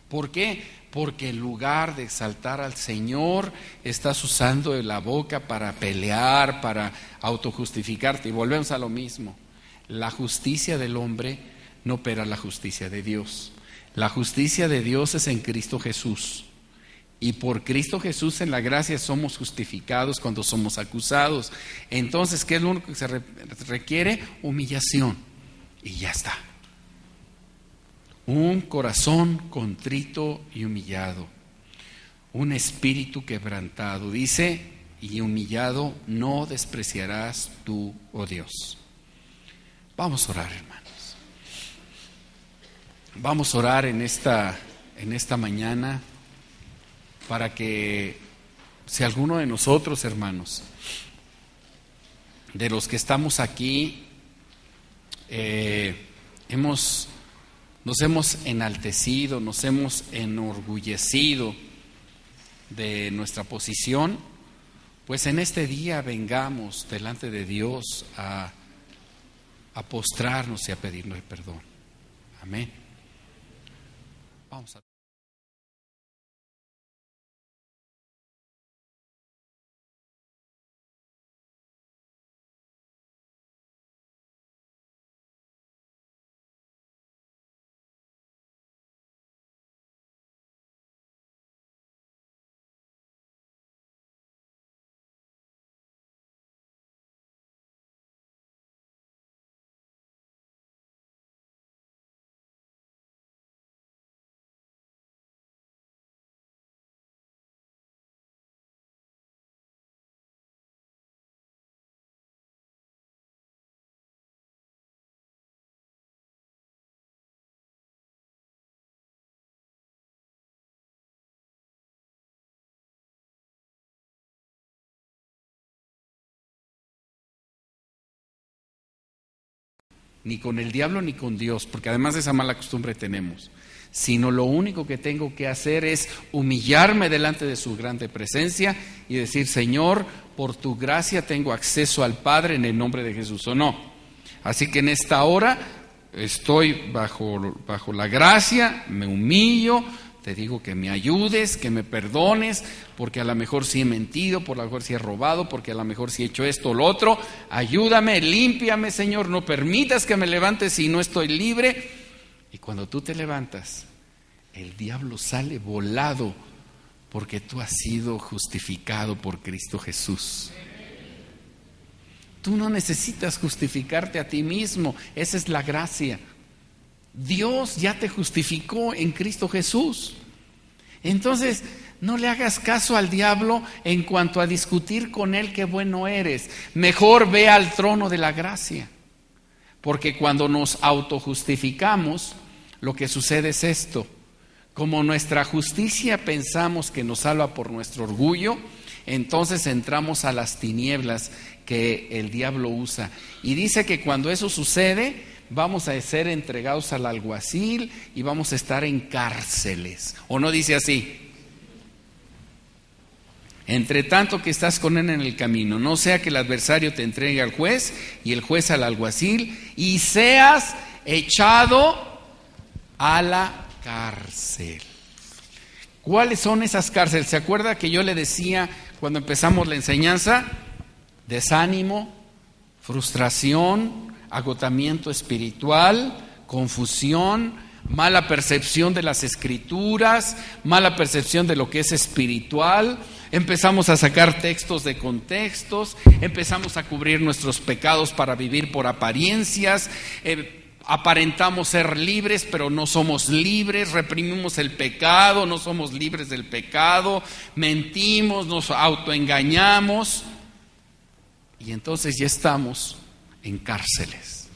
¿Por qué? Porque en lugar de exaltar al Señor, estás usando la boca para pelear, para autojustificarte. Y volvemos a lo mismo. La justicia del hombre no opera la justicia de Dios. La justicia de Dios es en Cristo Jesús. Y por Cristo Jesús en la gracia somos justificados cuando somos acusados. Entonces, ¿qué es lo único que se requiere? Humillación. Y ya está. Un corazón contrito y humillado. Un espíritu quebrantado. Dice, y humillado no despreciarás tú, oh Dios. Vamos a orar, hermanos. Vamos a orar en esta mañana para que si alguno de nosotros, hermanos, de los que estamos aquí, nos hemos enaltecido, nos hemos enorgullecido de nuestra posición, pues en este día vengamos delante de Dios a postrarnos y a pedirle perdón. Amén. Vamos a ni con el diablo ni con Dios, porque además esa mala costumbre tenemos, sino lo único que tengo que hacer es humillarme delante de su grande presencia y decir: Señor, por tu gracia tengo acceso al Padre en el nombre de Jesús, ¿o no? Así que en esta hora estoy bajo la gracia, me humillo, te digo que me ayudes, que me perdones, porque a lo mejor sí he mentido, por lo mejor sí he robado, porque a lo mejor sí he hecho esto o lo otro. Ayúdame, límpiame, Señor, no permitas que me levante si no estoy libre. Y cuando tú te levantas, el diablo sale volado, porque tú has sido justificado por Cristo Jesús. Tú no necesitas justificarte a ti mismo, esa es la gracia. Dios ya te justificó en Cristo Jesús. Entonces, no le hagas caso al diablo en cuanto a discutir con él qué bueno eres. Mejor ve al trono de la gracia. Porque cuando nos autojustificamos, lo que sucede es esto: como nuestra justicia pensamos que nos salva por nuestro orgullo, entonces entramos a las tinieblas que el diablo usa. Y dice que cuando eso sucede, vamos a ser entregados al alguacil y vamos a estar en cárceles. ¿O no dice así? Entre tanto que estás con él en el camino, no sea que el adversario te entregue al juez y el juez al alguacil y seas echado a la cárcel. ¿Cuáles son esas cárceles? ¿Se acuerda que yo le decía cuando empezamos la enseñanza? Desánimo, frustración, agotamiento espiritual, confusión, mala percepción de las escrituras, mala percepción de lo que es espiritual. Empezamos a sacar textos de contextos, empezamos a cubrir nuestros pecados para vivir por apariencias, aparentamos ser libres, pero no somos libres, reprimimos el pecado, no somos libres del pecado, mentimos, nos autoengañamos, y entonces ya estamos en cárceles.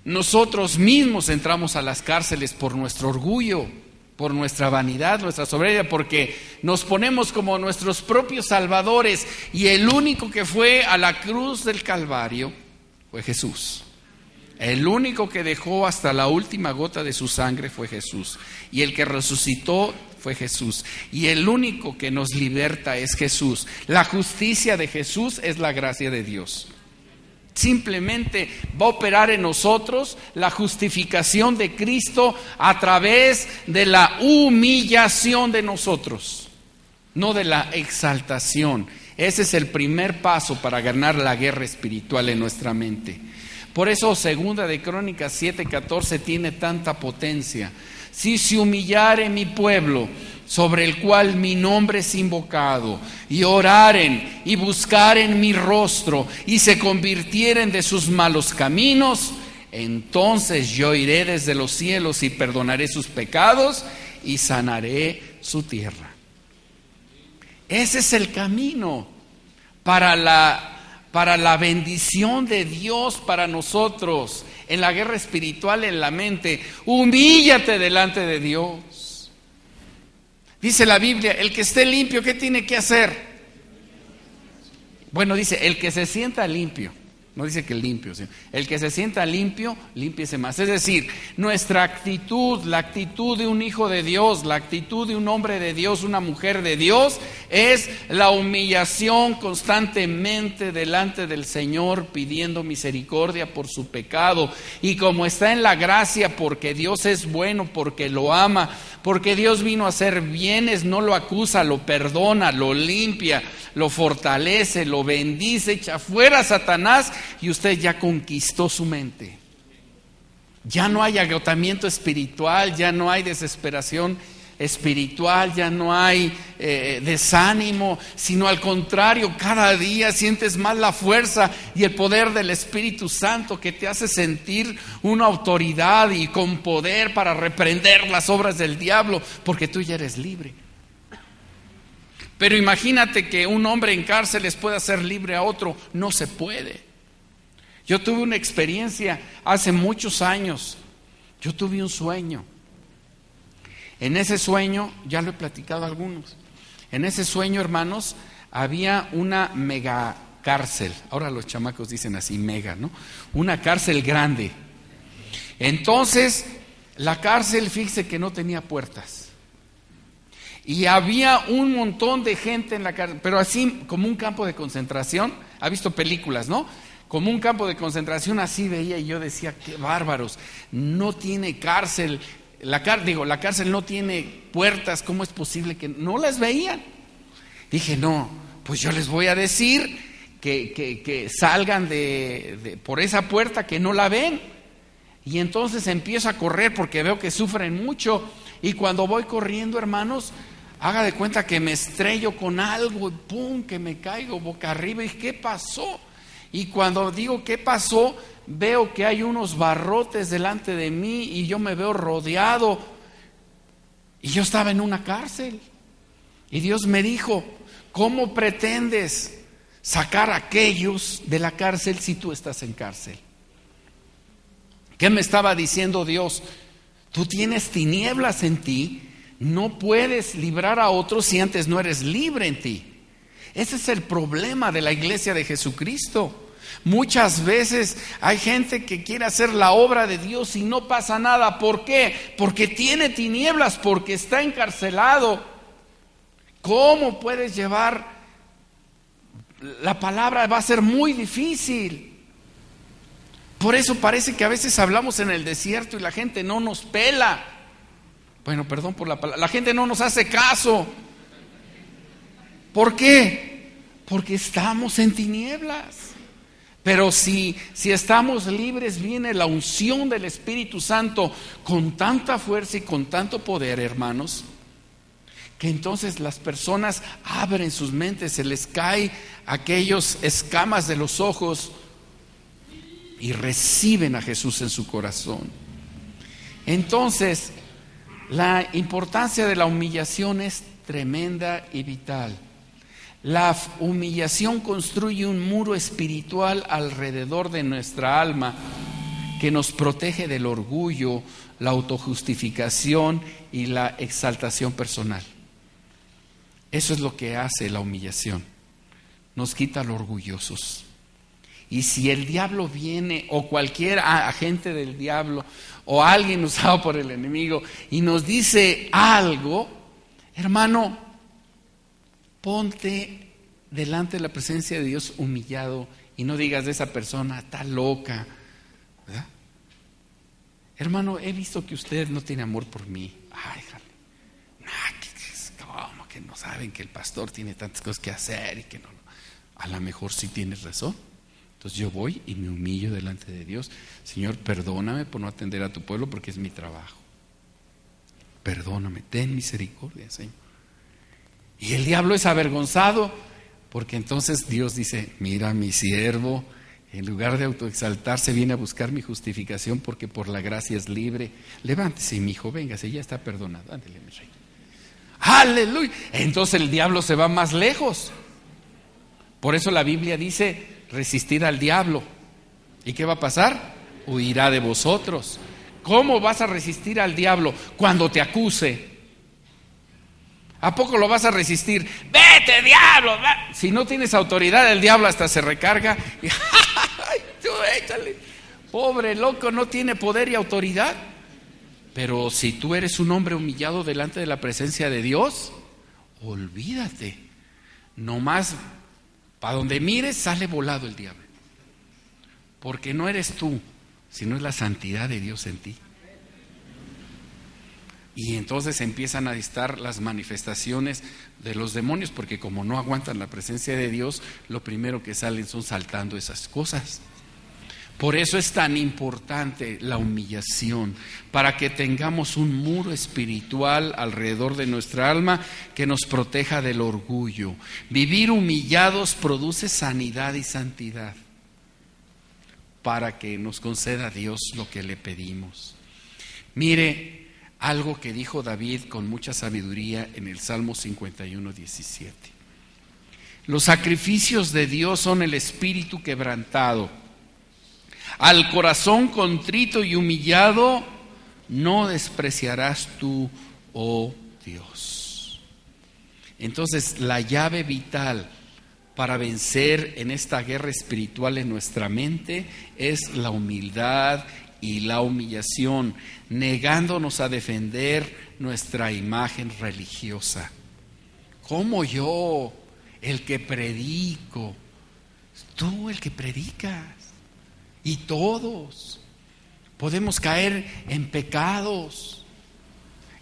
Nosotros mismos entramos a las cárceles por nuestro orgullo, por nuestra vanidad, nuestra soberbia, porque nos ponemos como nuestros propios salvadores, y el único que fue a la cruz del Calvario fue Jesús. El único que dejó hasta la última gota de su sangre fue Jesús, y el que resucitó fue Jesús, y el único que nos liberta es Jesús. La justicia de Jesús es la gracia de Dios. Simplemente va a operar en nosotros la justificación de Cristo a través de la humillación de nosotros, no de la exaltación. Ese es el primer paso para ganar la guerra espiritual en nuestra mente. Por eso Segunda de Crónicas 7:14 tiene tanta potencia. Si se humillare mi pueblo, sobre el cual mi nombre es invocado, y oraren y buscaren mi rostro, y se convirtieren de sus malos caminos, entonces yo iré desde los cielos y perdonaré sus pecados y sanaré su tierra. Ese es el camino para la bendición de Dios para nosotros en la guerra espiritual en la mente. Humíllate delante de Dios. Dice la Biblia, el que esté limpio, ¿qué tiene que hacer? Bueno, dice, el que se sienta limpio. No dice que limpio, sino el que se sienta limpio, límpiese más. Es decir, nuestra actitud, la actitud de un hijo de Dios, la actitud de un hombre de Dios, una mujer de Dios, es la humillación constantemente delante del Señor, pidiendo misericordia por su pecado. Y como está en la gracia, porque Dios es bueno, porque lo ama, porque Dios vino a hacer bienes, no lo acusa, lo perdona, lo limpia, lo fortalece, lo bendice, echa fuera a Satanás, y usted ya conquistó su mente. Ya no hay agotamiento espiritual, ya no hay desesperación espiritual, ya no hay desánimo, sino al contrario, cada día sientes más la fuerza y el poder del Espíritu Santo, que te hace sentir una autoridad y con poder para reprender las obras del diablo, porque tú ya eres libre. Pero imagínate que un hombre en cárceles pueda hacer libre a otro. No se puede. Yo tuve una experiencia hace muchos años. Yo tuve un sueño. En ese sueño, ya lo he platicado a algunos, en ese sueño, hermanos, había una mega cárcel. Ahora los chamacos dicen así, mega, ¿no? Una cárcel grande. Entonces, la cárcel, fíjese que no tenía puertas. Y había un montón de gente en la cárcel, pero así como un campo de concentración. Ha visto películas, ¿no? Como un campo de concentración, así veía, y yo decía, qué bárbaros, no tiene cárcel, la cárcel no tiene puertas, ¿cómo es posible que no las veían? Dije, no, pues yo les voy a decir que salgan por esa puerta, que no la ven. Y entonces empiezo a correr porque veo que sufren mucho, y cuando voy corriendo, hermanos, haga de cuenta que me estrello con algo, y pum, que me caigo boca arriba, y ¿qué pasó? Y cuando digo ¿qué pasó?, veo que hay unos barrotes delante de mí y yo me veo rodeado. Y yo estaba en una cárcel. Y Dios me dijo, ¿cómo pretendes sacar a aquellos de la cárcel si tú estás en cárcel? ¿Qué me estaba diciendo Dios? Tú tienes tinieblas en ti, no puedes librar a otros si antes no eres libre en ti. Ese es el problema de la iglesia de Jesucristo. Muchas veces hay gente que quiere hacer la obra de Dios y no pasa nada. ¿Por qué? Porque tiene tinieblas, porque está encarcelado. ¿Cómo puedes llevar la palabra? Va a ser muy difícil. Por eso parece que a veces hablamos en el desierto y la gente no nos pela. Bueno, perdón por la palabra. La gente no nos hace caso. ¿Por qué? Porque estamos en tinieblas. Pero si estamos libres, viene la unción del Espíritu Santo con tanta fuerza y con tanto poder, hermanos, que entonces las personas abren sus mentes, se les cae aquellos escamas de los ojos y reciben a Jesús en su corazón. Entonces, la importancia de la humillación es tremenda y vital. La humillación construye un muro espiritual alrededor de nuestra alma que nos protege del orgullo, la autojustificación y la exaltación personal. Eso es lo que hace la humillación. Nos quita los orgullosos. Y si el diablo viene, o cualquier agente del diablo, o alguien usado por el enemigo, y nos dice algo, hermano, ponte delante de la presencia de Dios humillado y no digas de esa persona, está loca, ¿verdad? Hermano, he visto que usted no tiene amor por mí. Ay, jale. ¿Cómo que no saben que el pastor tiene tantas cosas que hacer y que no? A lo mejor sí tienes razón. Entonces yo voy y me humillo delante de Dios. Señor, perdóname por no atender a tu pueblo porque es mi trabajo. Perdóname, ten misericordia, Señor. Y el diablo es avergonzado, porque entonces Dios dice, mira mi siervo, en lugar de autoexaltarse viene a buscar mi justificación porque por la gracia es libre. Levántese, mi hijo, véngase, ya está perdonado. Ándele, mi rey. ¡Aleluya! Entonces el diablo se va más lejos. Por eso la Biblia dice, resistir al diablo. ¿Y qué va a pasar? Huirá de vosotros. ¿Cómo vas a resistir al diablo? Cuando te acuse. ¿A poco lo vas a resistir? ¡Vete, diablo! Si no tienes autoridad, el diablo hasta se recarga. Y, ¡ay, tú échale! Pobre loco, no tiene poder y autoridad. Pero si tú eres un hombre humillado delante de la presencia de Dios, olvídate. Nomás, para donde mires, sale volado el diablo. Porque no eres tú, sino es la santidad de Dios en ti. Y entonces empiezan a estar las manifestaciones de los demonios, porque como no aguantan la presencia de Dios, lo primero que salen son saltando esas cosas. Por eso es tan importante la humillación, para que tengamos un muro espiritual alrededor de nuestra alma que nos proteja del orgullo. Vivir humillados produce sanidad y santidad, para que nos conceda Dios lo que le pedimos. Mire, algo que dijo David con mucha sabiduría en el Salmo 51, 17. Los sacrificios de Dios son el espíritu quebrantado. Al corazón contrito y humillado no despreciarás tú, oh Dios. Entonces, la llave vital para vencer en esta guerra espiritual en nuestra mente es la humildad y la humillación, negándonos a defender nuestra imagen religiosa. ¿Cómo yo, el que predico? Tú el que predicas. Y todos podemos caer en pecados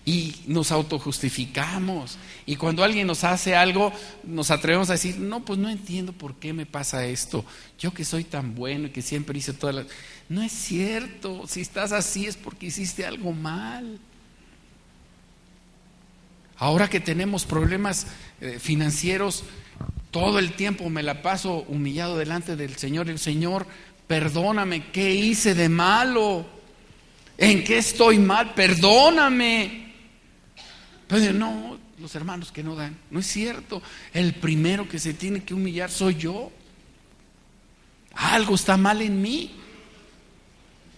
y nos autojustificamos. Y cuando alguien nos hace algo, nos atrevemos a decir, no, pues no entiendo por qué me pasa esto. Yo que soy tan bueno y que siempre hice todas las... No es cierto, si estás así es porque hiciste algo mal. Ahora que tenemos problemas financieros, todo el tiempo me la paso humillado delante del Señor. El Señor, perdóname, ¿qué hice de malo? ¿En qué estoy mal? Perdóname. Pero no, los hermanos que no dan, no es cierto. El primero que se tiene que humillar soy yo. Algo está mal en mí.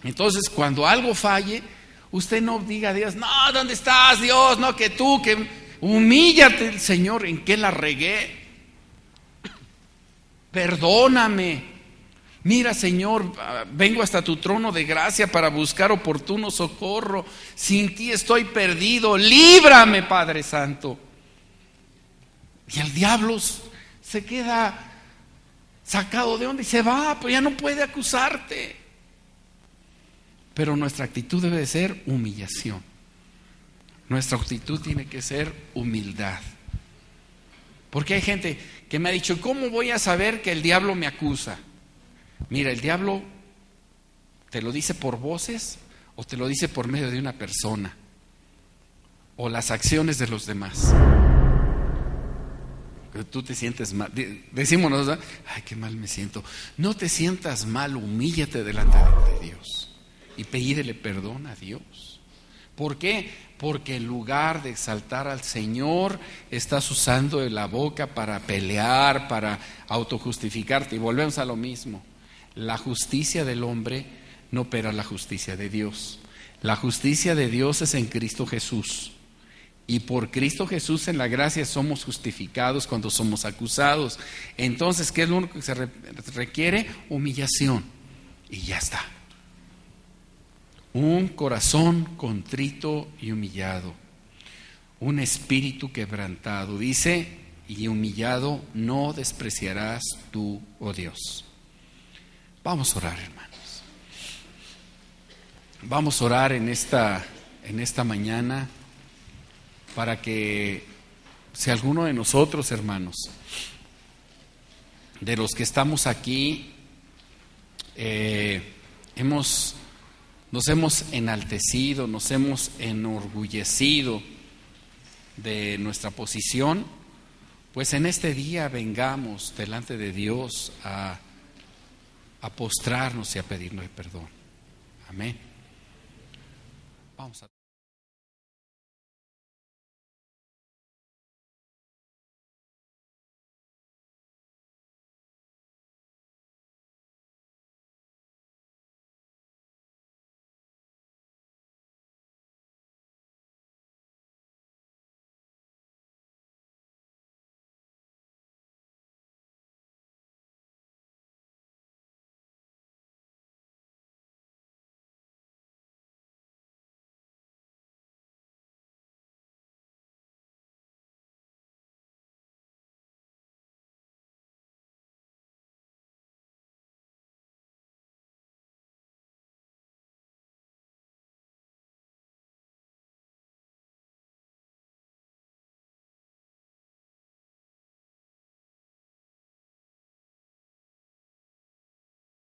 Entonces, cuando algo falle, usted no diga a Dios, no, ¿dónde estás, Dios? No, que tú, que humíllate, Señor, ¿en qué la regué? Perdóname. Mira, Señor, vengo hasta tu trono de gracia para buscar oportuno socorro. Sin ti estoy perdido. Líbrame, Padre Santo. Y el diablo se queda sacado de onda y se va, pues ya no puede acusarte. Pero nuestra actitud debe de ser humillación. Nuestra actitud tiene que ser humildad. Porque hay gente que me ha dicho, ¿cómo voy a saber que el diablo me acusa? Mira, el diablo te lo dice por voces o te lo dice por medio de una persona o las acciones de los demás. Pero tú te sientes mal. Decimos, ay, qué mal me siento. No te sientas mal, humíllate delante de Dios y pídele perdón a Dios. ¿Por qué? Porque en lugar de exaltar al Señor, estás usando la boca para pelear, para autojustificarte. Y volvemos a lo mismo. La justicia del hombre no opera la justicia de Dios. La justicia de Dios es en Cristo Jesús. Y por Cristo Jesús en la gracia somos justificados cuando somos acusados. Entonces, ¿qué es lo único que se requiere? Humillación. Y ya está. Un corazón contrito y humillado. Un espíritu quebrantado. Dice, y humillado no despreciarás tú, oh Dios. Vamos a orar, hermanos. Vamos a orar en esta mañana para que si alguno de nosotros, hermanos, de los que estamos aquí, nos hemos enaltecido, nos hemos enorgullecido de nuestra posición, pues en este día vengamos delante de Dios a postrarnos y a pedirle perdón. Amén. Vamos a